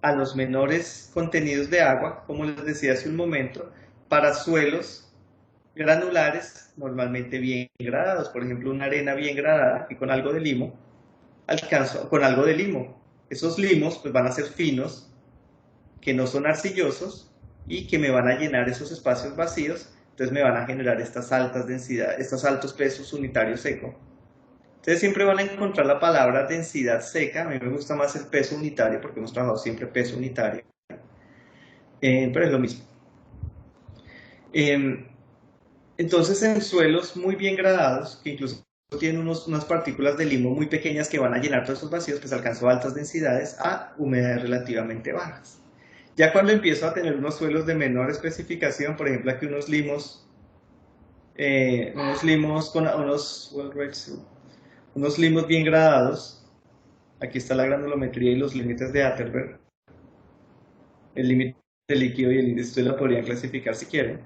a los menores contenidos de agua, como les decía hace un momento, para suelos granulares normalmente bien gradados. Por ejemplo, una arena bien gradada y con algo de limo, con algo de limo. Esos limos pues van a ser finos, que no son arcillosos y que me van a llenar esos espacios vacíos, entonces me van a generar estas altas densidades, estos altos pesos unitarios seco. Ustedes siempre van a encontrar la palabra densidad seca. A mí me gusta más el peso unitario porque hemos trabajado siempre peso unitario, pero es lo mismo. Entonces en suelos muy bien gradados, que incluso tienen unas partículas de limo muy pequeñas que van a llenar todos esos vacíos, pues alcanzo altas densidades a humedades relativamente bajas. Ya cuando empiezo a tener unos suelos de menor especificación, por ejemplo aquí unos limos con unos limos bien gradados, aquí está la granulometría y los límites de Atterberg, el límite líquido y el índice, ustedes lo podrían clasificar si quieren.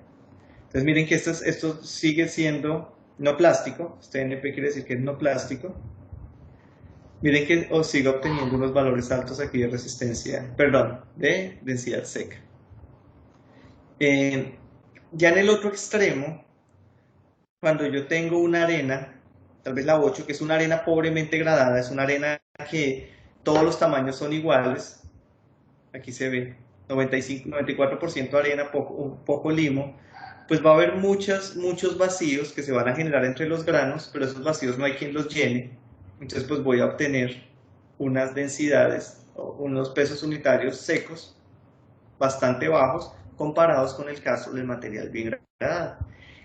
Entonces miren que esto sigue siendo no plástico, este NP quiere decir que es no plástico. Miren que sigue obteniendo unos valores altos aquí de resistencia, perdón, de densidad seca. Ya en el otro extremo, cuando yo tengo una arena, tal vez la 8, que es una arena pobremente gradada, es una arena que todos los tamaños son iguales, aquí se ve 94% arena, poco limo, pues va a haber muchos vacíos que se van a generar entre los granos, pero esos vacíos no hay quien los llene. Entonces pues voy a obtener unas densidades, unos pesos unitarios secos bastante bajos comparados con el caso del material bien gradado.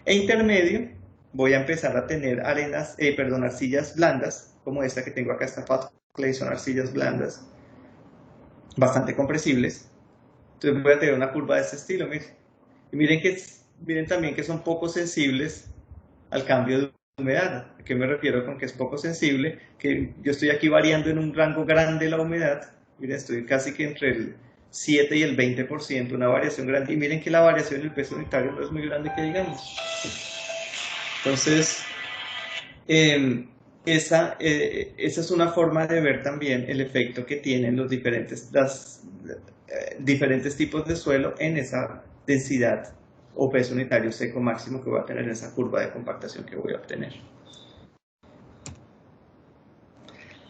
E intermedio voy a empezar a tener arcillas blandas, como esta que tengo acá, esta Fat Clay, son arcillas blandas, bastante compresibles. Entonces voy a tener una curva de este estilo, miren. Y miren también que son poco sensibles al cambio de humedad. ¿A qué me refiero con que es poco sensible? Que yo estoy aquí variando en un rango grande la humedad. Miren, estoy casi que entre el 7 y el 20%, una variación grande. Y miren que la variación del peso unitario no es muy grande que digamos. Entonces, esa es una forma de ver también el efecto que tienen los diferentes tipos de suelo en esa densidad o peso unitario seco máximo que voy a tener en esa curva de compactación que voy a obtener.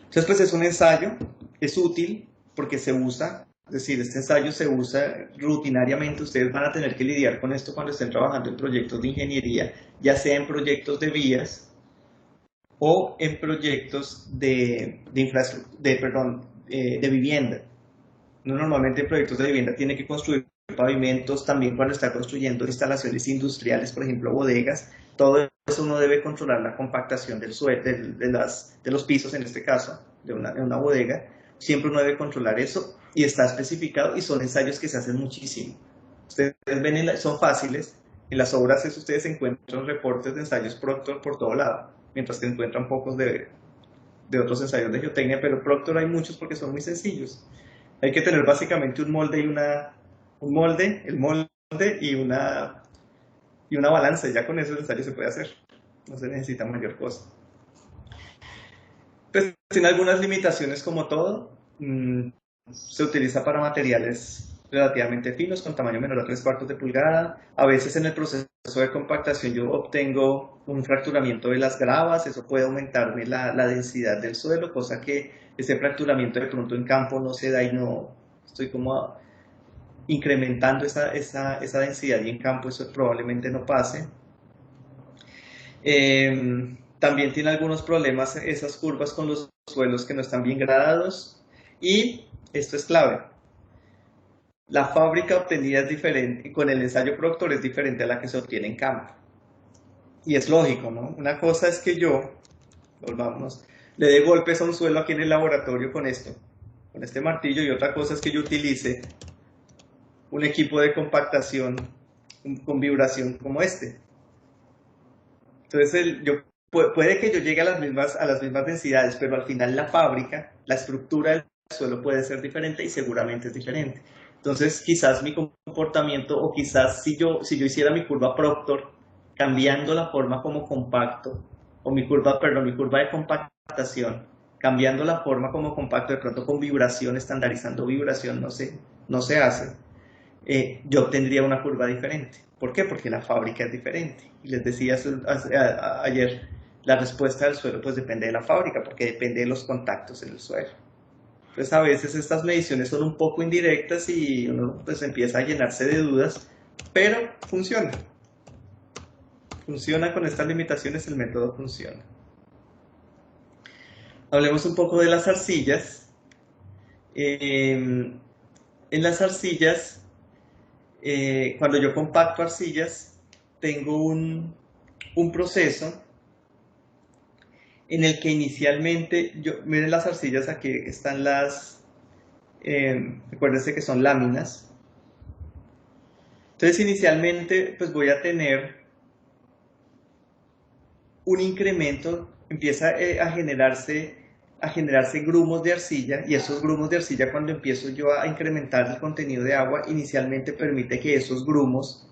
Entonces pues es un ensayo, es útil porque se usa, es decir, este ensayo se usa rutinariamente. Ustedes van a tener que lidiar con esto cuando estén trabajando en proyectos de ingeniería, ya sea en proyectos de vías o en proyectos de vivienda. Uno normalmente en proyectos de vivienda tiene que construir pavimentos, también cuando está construyendo instalaciones industriales, por ejemplo bodegas. Todo eso uno debe controlar la compactación del suelo, de los pisos en este caso, de una bodega. Siempre uno debe controlar eso y está especificado y son ensayos que se hacen muchísimo. Ustedes ven, son fáciles. En las obras ustedes encuentran reportes de ensayos Proctor por todo lado, mientras que encuentran pocos de otros ensayos de geotecnia, pero Proctor hay muchos porque son muy sencillos. Hay que tener básicamente un molde y el molde y una balanza, y ya con eso el ensayo se puede hacer. no se necesita mayor cosa. Pues tiene algunas limitaciones como todo. Se utiliza para materiales relativamente finos con tamaño menor a 3/4 de pulgada. A veces en el proceso de compactación yo obtengo un fracturamiento de las gravas, eso puede aumentarme la densidad del suelo, cosa que ese fracturamiento de pronto en campo no se da y no estoy como incrementando esa densidad, y en campo eso probablemente no pase. También tiene algunos problemas esas curvas con los suelos que no están bien gradados, y esto es clave. La fábrica obtenida es diferente, con el ensayo Proctor es diferente a la que se obtiene en campo. Y es lógico, ¿no? Una cosa es que yo, volvamos, le dé golpes a un suelo aquí en el laboratorio con esto, con este martillo, y otra cosa es que yo utilice un equipo de compactación con vibración como este. Entonces, puede que yo llegue a las mismas densidades, pero al final la fábrica, la estructura del suelo puede ser diferente y seguramente es diferente. Entonces, quizás mi comportamiento, o quizás si yo hiciera mi curva Proctor, cambiando la forma como compacto, o mi curva de compactación, cambiando la forma como compacto, de pronto con vibración, estandarizando vibración, no se hace, yo obtendría una curva diferente. ¿Por qué? Porque la fábrica es diferente. Y les decía ayer, la respuesta del suelo pues depende de la fábrica, porque depende de los contactos en el suelo. Entonces a veces estas mediciones son un poco indirectas y uno pues empieza a llenarse de dudas, pero funciona. Funciona con estas limitaciones, el método funciona. Hablemos un poco de las arcillas. En las arcillas, cuando yo compacto arcillas, tengo un proceso en el que inicialmente, miren las arcillas, aquí están recuérdense que son láminas. Entonces inicialmente pues voy a tener un incremento, empieza a generarse grumos de arcilla, y esos grumos de arcilla, cuando empiezo yo a incrementar el contenido de agua, inicialmente permite que esos grumos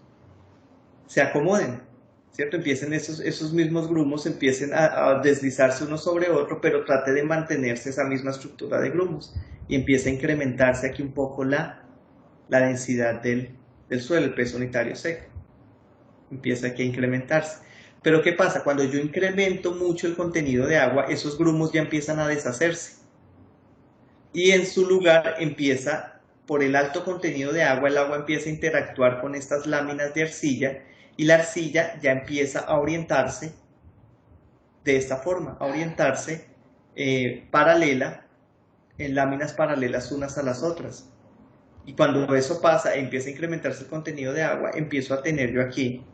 se acomoden, ¿cierto? Empiecen esos mismos grumos empiecen a deslizarse uno sobre otro, pero trate de mantenerse esa misma estructura de grumos, y empieza a incrementarse aquí un poco la densidad del suelo, el peso unitario seco. Empieza aquí a incrementarse. Pero ¿qué pasa? Cuando yo incremento mucho el contenido de agua, esos grumos ya empiezan a deshacerse. Y en su lugar empieza, por el alto contenido de agua, el agua empieza a interactuar con estas láminas de arcilla, y la arcilla ya empieza a orientarse de esta forma, a orientarse paralela, en láminas paralelas unas a las otras. Y cuando eso pasa, empieza a incrementarse el contenido de agua, empiezo a tener yo aquí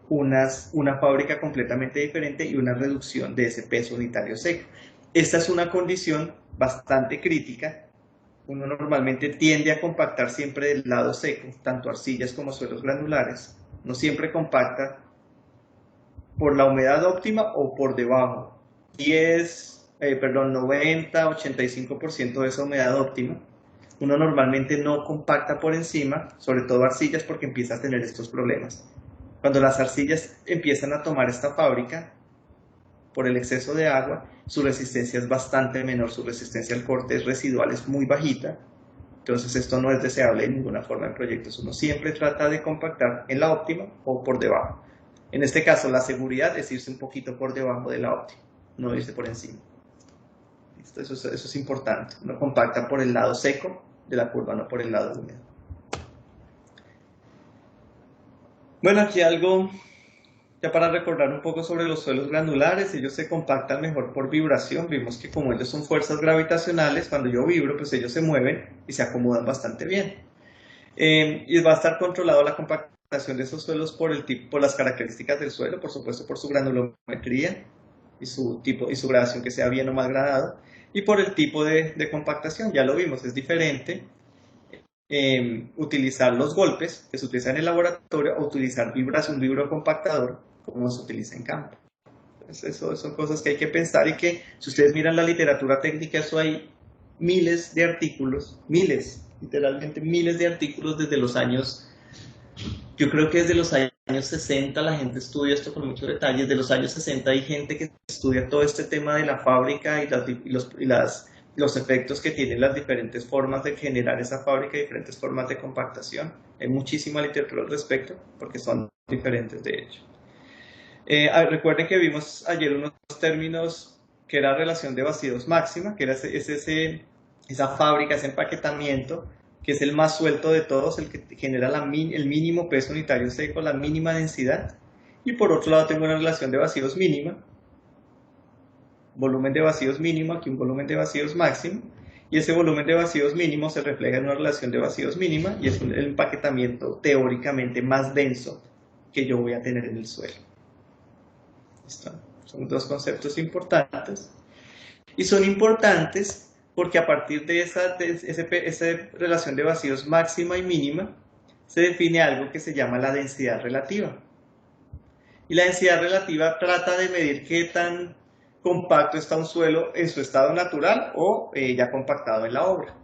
una fábrica completamente diferente y una reducción de ese peso unitario seco. Esta es una condición bastante crítica. Uno normalmente tiende a compactar siempre del lado seco, tanto arcillas como suelos granulares. No siempre compacta por la humedad óptima o por debajo. 90, 85% de esa humedad óptima. Uno normalmente no compacta por encima, sobre todo arcillas, porque empieza a tener estos problemas. Cuando las arcillas empiezan a tomar esta fábrica, por el exceso de agua, su resistencia es bastante menor, su resistencia al corte residual es muy bajita. Entonces esto no es deseable de ninguna forma en proyectos. Uno siempre trata de compactar en la óptima o por debajo. En este caso, la seguridad es irse un poquito por debajo de la óptima, no irse por encima. Eso es importante. Uno compacta por el lado seco de la curva, no por el lado húmedo. Bueno, aquí algo ya para recordar un poco sobre los suelos granulares. Ellos se compactan mejor por vibración. Vimos que como ellos son fuerzas gravitacionales, cuando yo vibro, pues ellos se mueven y se acomodan bastante bien. Y va a estar controlado la compactación de esos suelos por las características del suelo, por supuesto por su granulometría y su gradación, que sea bien o mal gradado, y por el tipo de compactación. Ya lo vimos, es diferente utilizar los golpes que se utilizan en el laboratorio o utilizar un vibrocompactador como se utiliza en campo. Entonces, eso son cosas que hay que pensar, y que si ustedes miran la literatura técnica, eso hay miles de artículos, literalmente miles de artículos desde los años, yo creo que desde los años años 60 la gente estudia esto con mucho detalle. Desde los años 60 hay gente que estudia todo este tema de la fábrica y los efectos que tienen las diferentes formas de generar esa fábrica y diferentes formas de compactación. Hay muchísima literatura al respecto porque son diferentes de hecho. Recuerden que vimos ayer unos términos que era relación de vacíos máxima, que era esa fábrica, ese empaquetamiento, que es el más suelto de todos, el que genera el mínimo peso unitario seco, la mínima densidad. Y por otro lado tengo una relación de vacíos mínima, volumen de vacíos mínimo, aquí un volumen de vacíos máximo, y ese volumen de vacíos mínimo se refleja en una relación de vacíos mínima, y es el empaquetamiento teóricamente más denso que yo voy a tener en el suelo. ¿Listo? Son dos conceptos importantes, y son importantes porque a partir de esa relación de vacíos máxima y mínima se define algo que se llama la densidad relativa. Y la densidad relativa trata de medir qué tan compacto está un suelo en su estado natural o ya compactado en la obra.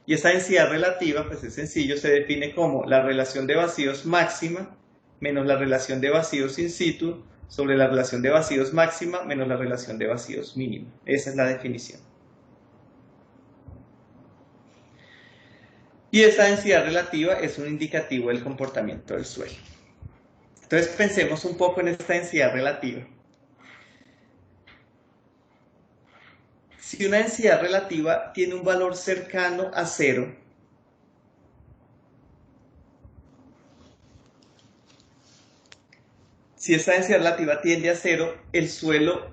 Y esa densidad relativa, pues es sencillo, se define como la relación de vacíos máxima menos la relación de vacíos in situ sobre la relación de vacíos máxima menos la relación de vacíos mínima. Esa es la definición. Y esa densidad relativa es un indicativo del comportamiento del suelo. Entonces pensemos un poco en esta densidad relativa. Si una densidad relativa tiene un valor cercano a 0, si esa densidad relativa tiende a 0, el suelo,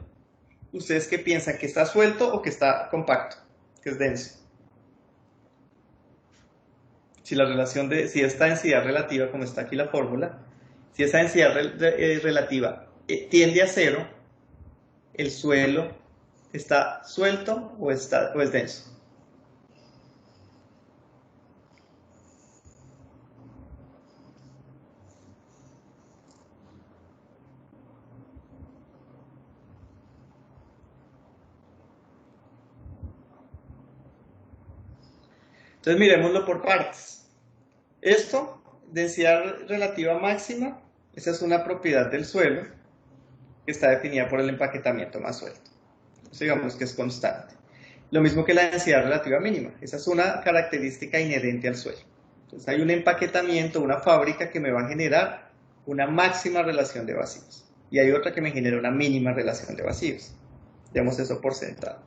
¿ustedes qué piensan? ¿Que está suelto o que está compacto? Que es denso. Si esta densidad relativa, como está aquí la fórmula, si esa densidad relativa tiende a 0, el suelo ¿está suelto o es denso? Entonces miremoslo por partes. Esto, densidad relativa máxima, esa es una propiedad del suelo que está definida por el empaquetamiento más suelto. Entonces digamos que es constante. Lo mismo que la densidad relativa mínima. Esa es una característica inherente al suelo. Entonces hay un empaquetamiento, una fábrica que me va a generar una máxima relación de vacíos. Y hay otra que me genera una mínima relación de vacíos. Demos eso por sentado.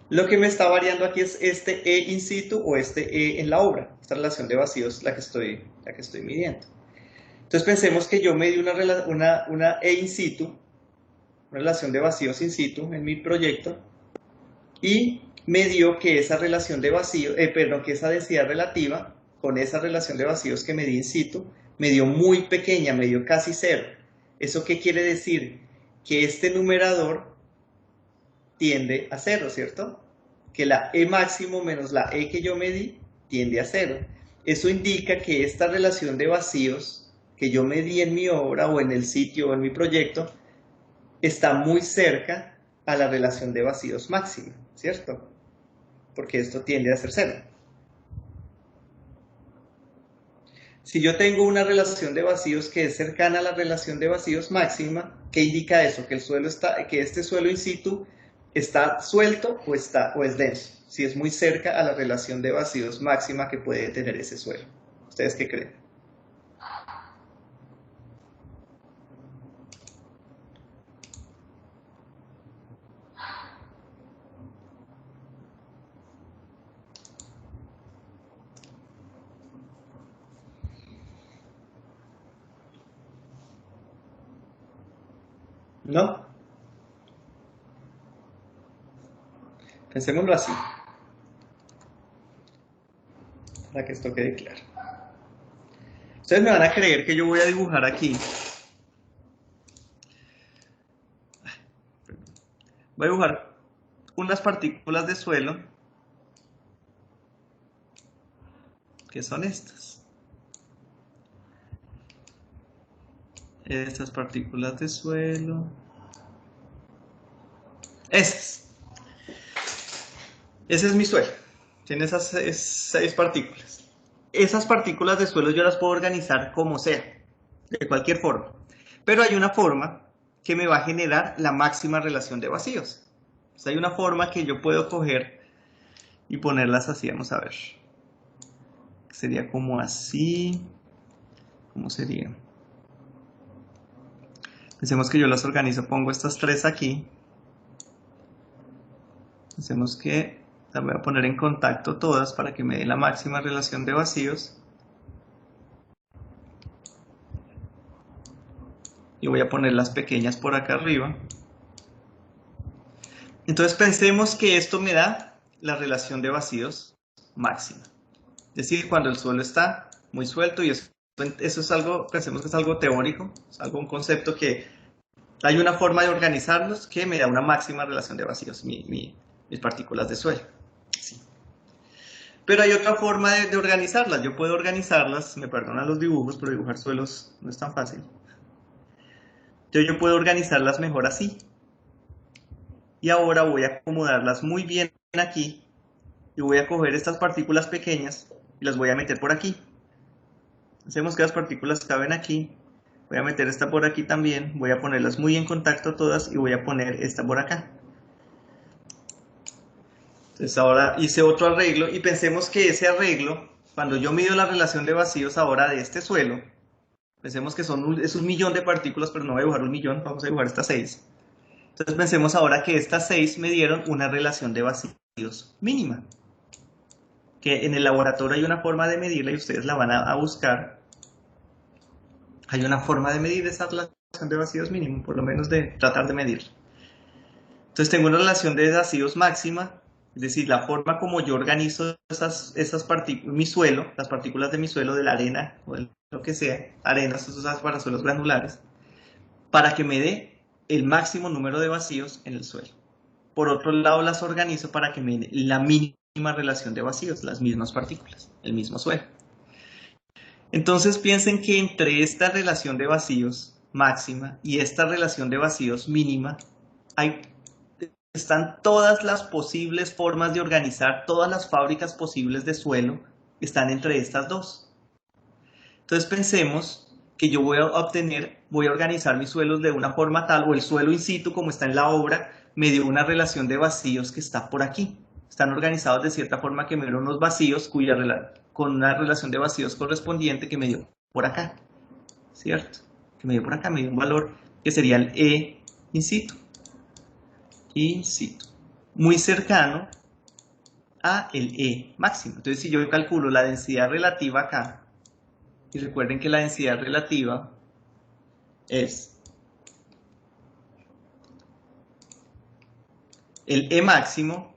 Lo que me está variando aquí es este E in situ o este E en la obra. Esta relación de vacíos la que estoy midiendo. Entonces pensemos que yo medí una E in situ, una relación de vacíos in situ en mi proyecto, y me dio que esa relación de vacíos, que esa densidad relativa con esa relación de vacíos que medí in situ me dio muy pequeña, me dio casi 0. ¿Eso qué quiere decir? Que este numerador tiende a 0, ¿cierto? Que la E máximo menos la E que yo medí tiende a 0. Eso indica que esta relación de vacíos que yo medí en mi obra o en el sitio o en mi proyecto está muy cerca a la relación de vacíos máxima, ¿cierto? Porque esto tiende a ser 0. Si yo tengo una relación de vacíos que es cercana a la relación de vacíos máxima, ¿qué indica eso? Que este suelo in situ ¿está suelto o es denso? Si es muy cerca a la relación de vacíos máxima que puede tener ese suelo. ¿Ustedes qué creen? ¿No? Pensémoslo así, para que esto quede claro. Ustedes me van a creer que yo voy a dibujar aquí. Voy a dibujar unas partículas de suelo, que son estas. Estas partículas de suelo. Esas. Ese es mi suelo. Tiene esas 6 partículas. Esas partículas de suelo yo las puedo organizar como sea. de cualquier forma. Pero hay una forma que me va a generar la máxima relación de vacíos. O sea, hay una forma que yo puedo coger y ponerlas así, vamos a ver. Sería como así. ¿Cómo sería? Pensemos que yo las organizo, pongo estas tres aquí. Pensemos que las voy a poner en contacto todas para que me dé la máxima relación de vacíos. Y voy a poner las pequeñas por acá arriba. Entonces pensemos que esto me da la relación de vacíos máxima. Es decir, cuando el suelo está muy suelto, y eso es algo, pensemos que es algo teórico, es algo, un concepto que hay una forma de organizarlos que me da una máxima relación de vacíos, mis partículas de suelo. Sí. Pero hay otra forma de organizarlas. Yo puedo organizarlas, me perdonan los dibujos, pero dibujar suelos no es tan fácil. Entonces yo puedo organizarlas mejor así. Y ahora voy a acomodarlas muy bien aquí. Y voy a coger estas partículas pequeñas y las voy a meter por aquí. Hacemos que las partículas caben aquí. Voy a meter esta por aquí también. Voy a ponerlas muy en contacto todas y voy a poner esta por acá. Entonces ahora hice otro arreglo y pensemos que ese arreglo, cuando yo mido la relación de vacíos ahora de este suelo, pensemos que es un millón de partículas, pero no voy a dibujar un millón, vamos a dibujar estas 6. Entonces pensemos ahora que estas 6 me dieron una relación de vacíos mínima. Que en el laboratorio hay una forma de medirla y ustedes la van a buscar. Hay una forma de medir esa relación de vacíos mínimo, por lo menos de tratar de medirla. Entonces tengo una relación de vacíos máxima, es decir, la forma como yo organizo esas partículas, mi suelo, las partículas de mi suelo, de la arena o de lo que sea, arenas usadas para suelos granulares, para que me dé el máximo número de vacíos en el suelo. Por otro lado, las organizo para que me dé la mínima relación de vacíos, las mismas partículas, el mismo suelo. Entonces piensen que entre esta relación de vacíos máxima y esta relación de vacíos mínima están todas las posibles formas de organizar, todas las fábricas posibles de suelo están entre estas dos. Entonces pensemos que yo voy a organizar mis suelos de una forma tal, o el suelo in situ como está en la obra, me dio una relación de vacíos que está por aquí. Están organizados de cierta forma que me dieron unos vacíos con una relación de vacíos correspondiente que me dio por acá, ¿cierto? Que me dio por acá, me dio un valor que sería el E in situ. In situ, muy cercano a el E máximo. Entonces si yo calculo la densidad relativa acá, y recuerden que la densidad relativa es el E máximo,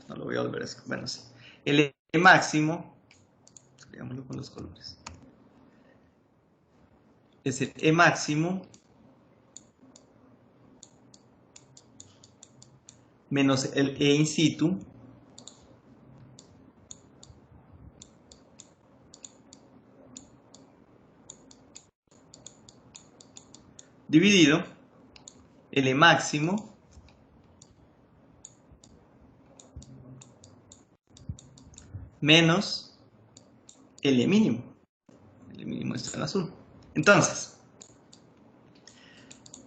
no lo voy a volver a escribir, bueno, sí, el E máximo, escribámoslo con los colores, es el E máximo menos el E in situ dividido el E máximo menos el E mínimo. El E mínimo está en azul. Entonces,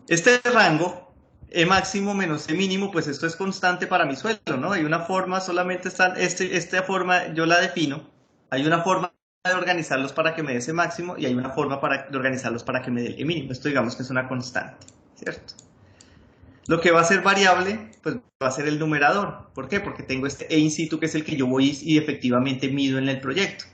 este rango E máximo menos E mínimo, pues esto es constante para mi suelo, ¿no? Hay una forma, solamente está, esta forma yo la defino, hay una forma de organizarlos para que me dé ese máximo y hay una forma de organizarlos para que me dé el E mínimo. Esto digamos que es una constante, ¿cierto? Lo que va a ser variable, pues va a ser el numerador. ¿Por qué? Porque tengo este E in situ que es el que yo voy y efectivamente mido en el proyecto.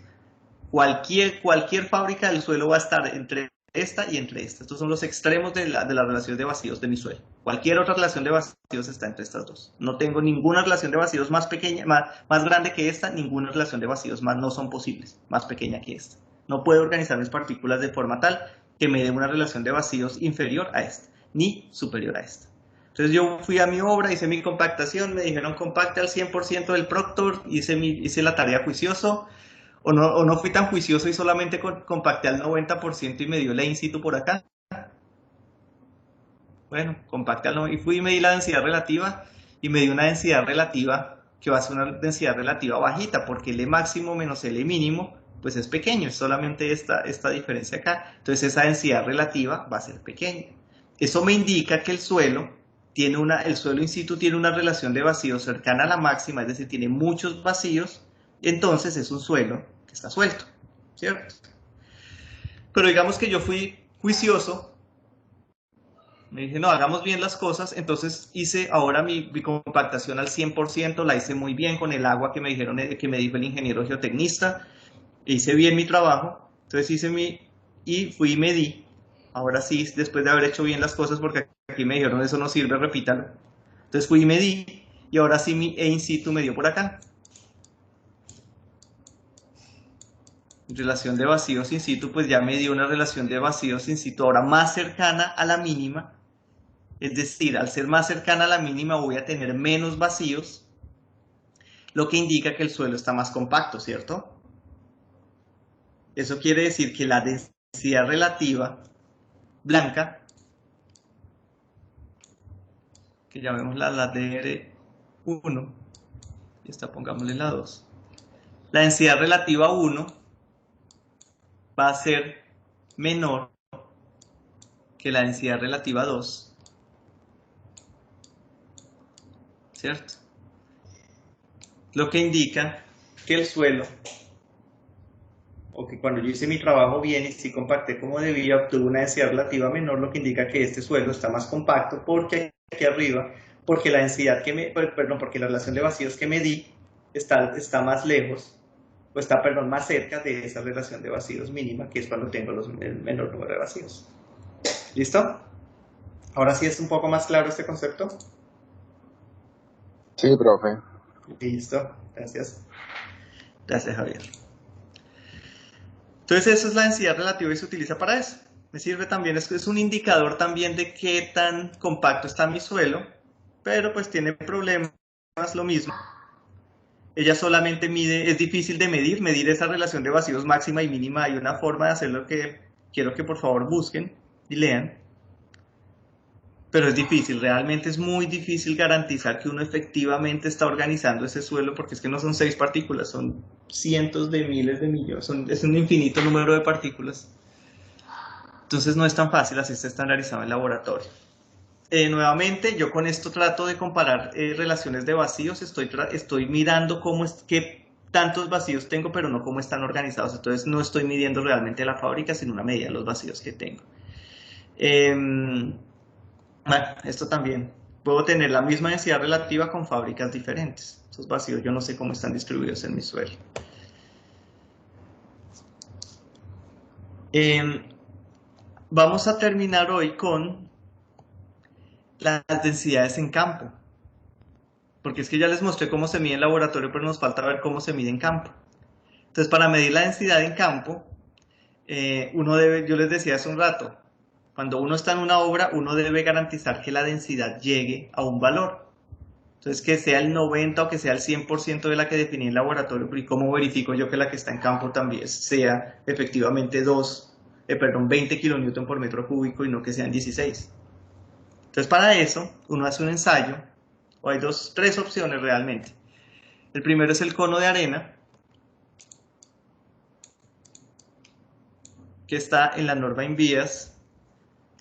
Cualquier fábrica del suelo va a estar entre esta y entre esta. Estos son los extremos de la relación de vacíos de mi suelo. Cualquier otra relación de vacíos está entre estas dos. No tengo ninguna relación de vacíos más pequeña, más grande que esta, ninguna relación de vacíos más no son posibles, más pequeña que esta. No puedo organizar mis partículas de forma tal que me dé una relación de vacíos inferior a esta, ni superior a esta. Entonces yo fui a mi obra, hice mi compactación, me dijeron compacte al 100% del Proctor, hice la tarea juicioso, o no fui tan juicioso y solamente compacté al 90% y me dio la in situ por acá. Bueno, compacté al 90% y fui y me di la densidad relativa y me dio una densidad relativa que va a ser una densidad relativa bajita porque el E máximo menos el E mínimo pues es pequeño, es solamente esta diferencia acá. Entonces esa densidad relativa va a ser pequeña. Eso me indica que el suelo in situ tiene una relación de vacíos cercana a la máxima, es decir, tiene muchos vacíos, entonces es un suelo que está suelto, ¿cierto? Pero digamos que yo fui juicioso, me dije, no, hagamos bien las cosas, entonces hice ahora mi compactación al 100%, la hice muy bien con el agua que me dijo el ingeniero geotecnista, hice bien mi trabajo, entonces y fui y medí, ahora sí, después de haber hecho bien las cosas, porque aquí me dijeron, eso no sirve, repítalo, entonces fui y medí, y ahora sí mi E in situ me dio por acá. Relación de vacíos in situ, pues ya me dio una relación de vacíos in situ ahora más cercana a la mínima, es decir, al ser más cercana a la mínima voy a tener menos vacíos, lo que indica que el suelo está más compacto, ¿cierto? Eso quiere decir que la densidad relativa blanca, que llamémosla la DR1, y esta pongámosle la 2, la densidad relativa 1 va a ser menor que la densidad relativa 2, ¿cierto? Lo que indica que el suelo, o que cuando yo hice mi trabajo bien y si compacté como debía, obtuve una densidad relativa menor, lo que indica que este suelo está más compacto porque aquí arriba, porque la densidad porque la relación de vacíos que medí está más lejos, o está, perdón, más cerca de esa relación de vacíos mínima, que es cuando tengo el menor número de vacíos. ¿Listo? Ahora sí es un poco más claro este concepto. Sí, profe. Listo, gracias. Gracias, Javier. Entonces eso es la densidad relativa y se utiliza para eso. Me sirve también, es un indicador también de qué tan compacto está mi suelo, pero pues tiene problemas, lo mismo. Ella solamente mide, es difícil de medir esa relación de vacíos máxima y mínima. Hay una forma de hacerlo que quiero que por favor busquen y lean. Pero es difícil, realmente es muy difícil garantizar que uno efectivamente está organizando ese suelo, porque es que no son 6 partículas, son cientos de miles de millones, es un infinito número de partículas. Entonces no es tan fácil, así está estandarizado en laboratorio. Nuevamente, yo con esto trato de comparar relaciones de vacíos, estoy mirando qué tantos vacíos tengo, pero no cómo están organizados. Entonces no estoy midiendo realmente la fábrica, sino una medida de los vacíos que tengo. Bueno, esto también. Puedo tener la misma densidad relativa con fábricas diferentes. Esos vacíos yo no sé cómo están distribuidos en mi suelo. Vamos a terminar hoy con las densidades en campo. Porque es que ya les mostré cómo se mide en laboratorio, pero nos falta ver cómo se mide en campo. Entonces, para medir la densidad en campo, yo les decía hace un rato, cuando uno está en una obra, uno debe garantizar que la densidad llegue a un valor. Entonces, que sea el 90 o que sea el 100% de la que definí en laboratorio, ¿y cómo verifico yo que la que está en campo también sea efectivamente 20 kilonewton por metro cúbico y no que sean 16? Entonces, para eso, uno hace un ensayo, o hay tres opciones realmente. El primero es el cono de arena, que está en la norma INVIAS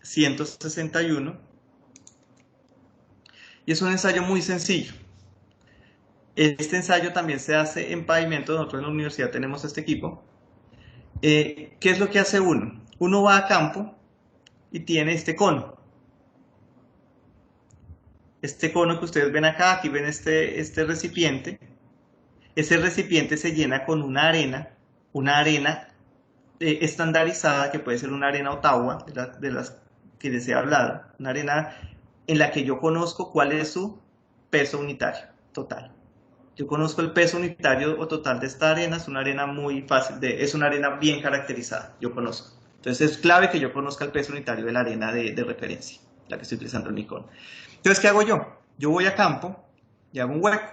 161, y es un ensayo muy sencillo. Este ensayo también se hace en pavimento, nosotros en la universidad tenemos este equipo. ¿Qué es lo que hace uno? Uno va a campo y tiene este cono. Este cono que ustedes ven acá, aquí ven este recipiente. Ese recipiente se llena con una arena estandarizada, que puede ser una arena Ottawa, de las que les he hablado, una arena en la que yo conozco cuál es su peso unitario total. Yo conozco el peso unitario o total de esta arena, es una arena muy fácil, es una arena bien caracterizada, yo conozco. Entonces es clave que yo conozca el peso unitario de la arena de referencia, la que estoy utilizando en Nikon. Entonces, ¿qué hago yo? Yo voy a campo y hago un hueco.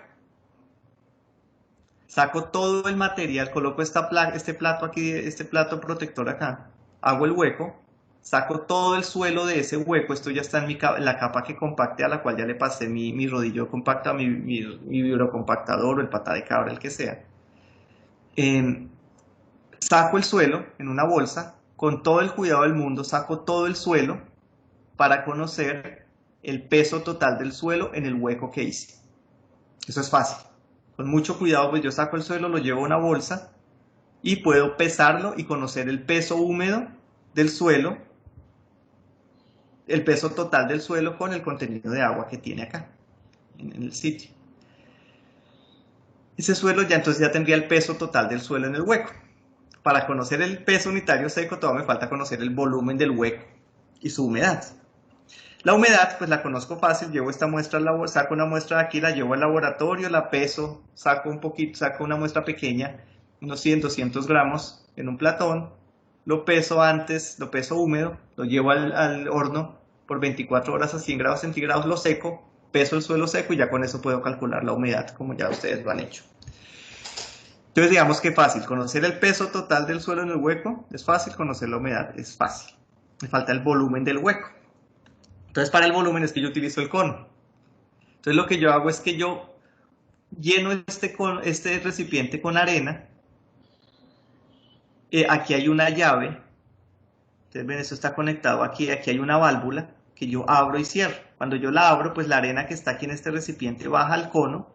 Saco todo el material, coloco este plato aquí, este plato protector acá, hago el hueco, saco todo el suelo de ese hueco, esto ya está en la capa que compacte, a la cual ya le pasé mi rodillo compacto, mi vibrocompactador o el pata de cabra, el que sea. saco el suelo en una bolsa, con todo el cuidado del mundo saco todo el suelo para conocer el peso total del suelo en el hueco que hice. Eso es fácil. Con mucho cuidado, pues yo saco el suelo, lo llevo a una bolsa y puedo pesarlo y conocer el peso húmedo del suelo, el peso total del suelo con el contenido de agua que tiene acá, en el sitio. Ese suelo ya entonces ya tendría el peso total del suelo en el hueco. Para conocer el peso unitario seco todavía me falta conocer el volumen del hueco y su humedad. La humedad pues la conozco fácil, llevo esta muestra, saco una muestra de aquí, la llevo al laboratorio, la peso, saco un poquito, saco una muestra pequeña, unos 100, 200 gramos en un platón, lo peso antes, lo peso húmedo, lo llevo al horno por 24 horas a 100 grados centígrados, lo seco, peso el suelo seco y ya con eso puedo calcular la humedad como ya ustedes lo han hecho. Entonces digamos que fácil, conocer el peso total del suelo en el hueco es fácil, conocer la humedad es fácil. Me falta el volumen del hueco. Entonces para el volumen es que yo utilizo el cono. Entonces lo que yo hago es que yo lleno este recipiente con arena. Aquí hay una llave. Ustedes ven, esto está conectado aquí. Aquí hay una válvula que yo abro y cierro. Cuando yo la abro, pues la arena que está aquí en este recipiente baja al cono.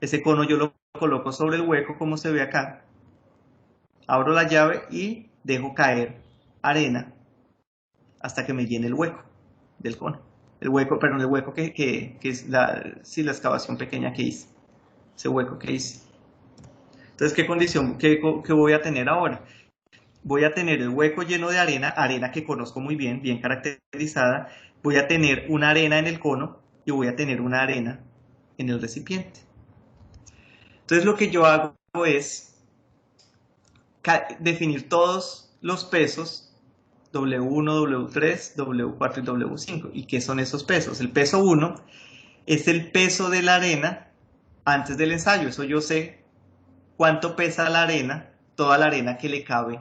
Ese cono yo lo coloco sobre el hueco como se ve acá. Abro la llave y dejo caer arena hasta que me llene el hueco del cono. El hueco que es la excavación pequeña que hice. Ese hueco que hice. Entonces, ¿qué condición qué voy a tener ahora? Voy a tener el hueco lleno de arena, arena que conozco muy bien, bien caracterizada. Voy a tener una arena en el cono y voy a tener una arena en el recipiente. Entonces, lo que yo hago es definir todos los pesos W1, W3, W4 y W5. ¿Y qué son esos pesos? El peso 1 es el peso de la arena antes del ensayo. Eso yo sé cuánto pesa la arena, toda la arena que le cabe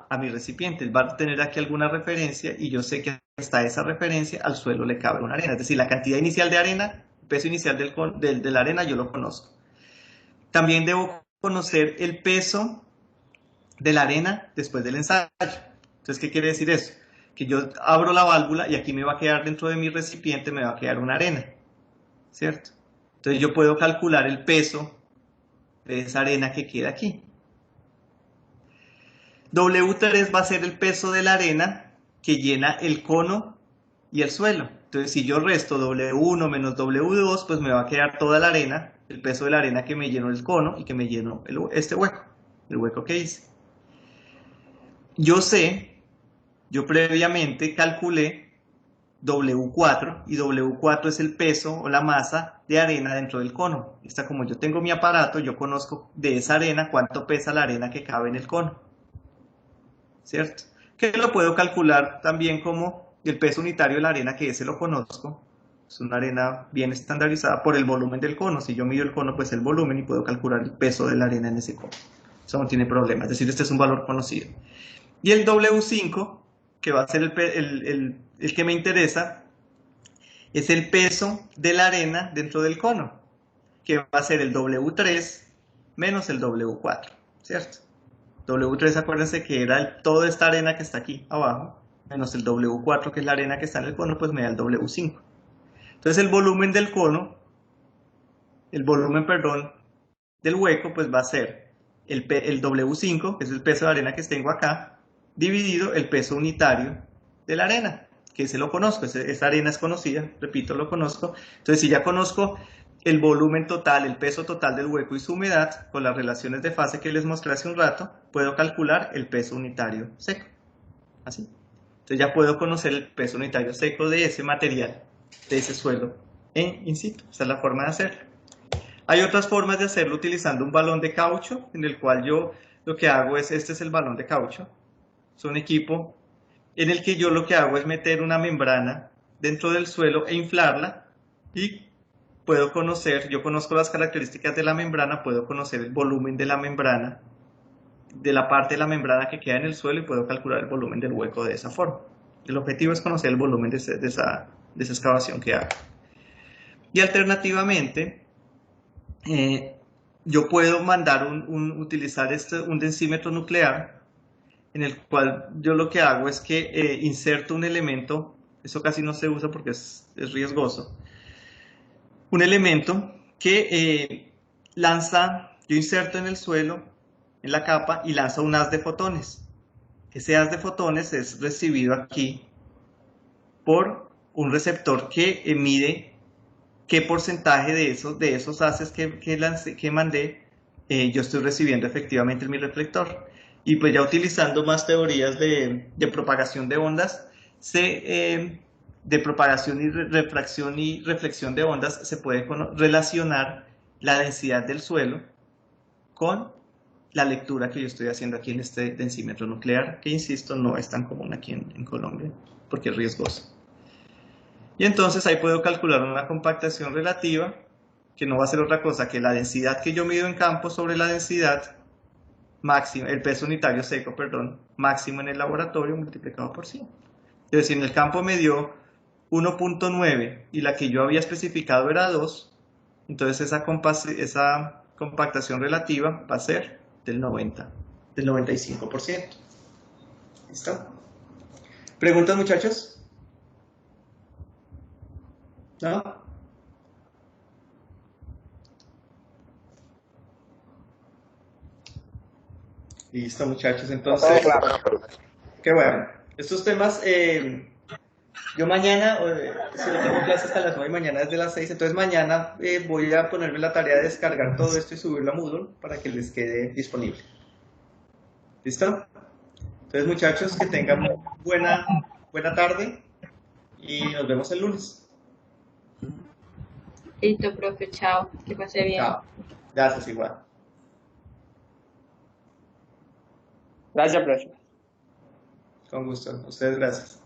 a mi recipiente. Va a tener aquí alguna referencia y yo sé que hasta esa referencia al suelo le cabe una arena. Es decir, la cantidad inicial de arena, el peso inicial de la arena yo lo conozco. También debo conocer el peso de la arena después del ensayo. Entonces, ¿qué quiere decir eso? Que yo abro la válvula y aquí me va a quedar dentro de mi recipiente, me va a quedar una arena, ¿cierto? Entonces yo puedo calcular el peso de esa arena que queda aquí. W3 va a ser el peso de la arena que llena el cono y el suelo. Entonces, si yo resto W1 menos W2, pues me va a quedar toda la arena, el peso de la arena que me llenó el cono y que me llenó este hueco, el hueco que hice. Yo previamente calculé W4 y W4 es el peso o la masa de arena dentro del cono. Como yo tengo mi aparato, yo conozco de esa arena cuánto pesa la arena que cabe en el cono, ¿cierto? Que lo puedo calcular también como el peso unitario de la arena, que ese lo conozco. Es una arena bien estandarizada por el volumen del cono. Si yo mido el cono, pues el volumen y puedo calcular el peso de la arena en ese cono. Eso no tiene problema, es decir, este es un valor conocido. Y el W5, que va a ser el que me interesa, es el peso de la arena dentro del cono, que va a ser el W3 menos el W4, ¿cierto? W3, acuérdense que era toda esta arena que está aquí abajo, menos el W4, que es la arena que está en el cono, pues me da el W5. Entonces el volumen del cono, del hueco, pues va a ser el W5, que es el peso de arena que tengo acá, dividido el peso unitario de la arena, que ese lo conozco, esa arena es conocida, repito, lo conozco. Entonces, si ya conozco el volumen total, el peso total del hueco y su humedad, con las relaciones de fase que les mostré hace un rato, puedo calcular el peso unitario seco. Así. Entonces ya puedo conocer el peso unitario seco de ese material, de ese suelo in situ. Esa es la forma de hacerlo. Hay otras formas de hacerlo utilizando un balón de caucho, en el cual yo lo que hago es, este es el balón de caucho, es un equipo en el que yo lo que hago es meter una membrana dentro del suelo e inflarla y puedo conocer, yo conozco las características de la membrana, puedo conocer el volumen de la membrana, de la parte de la membrana que queda en el suelo y puedo calcular el volumen del hueco de esa forma. El objetivo es conocer el volumen de esa excavación que hago. Y alternativamente, yo puedo mandar utilizar un densímetro nuclear, en el cual yo lo que hago es que inserto un elemento, eso casi no se usa porque es riesgoso, un elemento que yo inserto en el suelo, en la capa, y lanza un haz de fotones. Ese haz de fotones es recibido aquí por un receptor que mide qué porcentaje de esos haces que mandé yo estoy recibiendo efectivamente en mi reflector. Y pues ya utilizando más teorías de propagación de ondas, de propagación y refracción y reflexión de ondas, se puede relacionar la densidad del suelo con la lectura que yo estoy haciendo aquí en este densímetro nuclear, que insisto, no es tan común aquí en Colombia, porque es riesgoso. Y entonces ahí puedo calcular una compactación relativa, que no va a ser otra cosa que la densidad que yo mido en campo sobre la densidad máxima, el peso unitario seco, perdón, máximo en el laboratorio multiplicado por 100. Entonces, si en el campo me dio 1.9 y la que yo había especificado era 2, entonces esa compactación relativa va a ser del 95%. ¿Listo? ¿Preguntas, muchachos? ¿No? Listo, muchachos. Entonces, qué bueno. Estos temas, yo mañana, si no tengo clase hasta las 9, mañana es de las 6, entonces mañana voy a ponerme la tarea de descargar todo esto y subirlo a Moodle para que les quede disponible. ¿Listo? Entonces, muchachos, que tengan buena tarde y nos vemos el lunes. Listo, profe, chao. Que pase bien. Chao. Gracias, igual. Gracias, profe. Con gusto. A ustedes, gracias.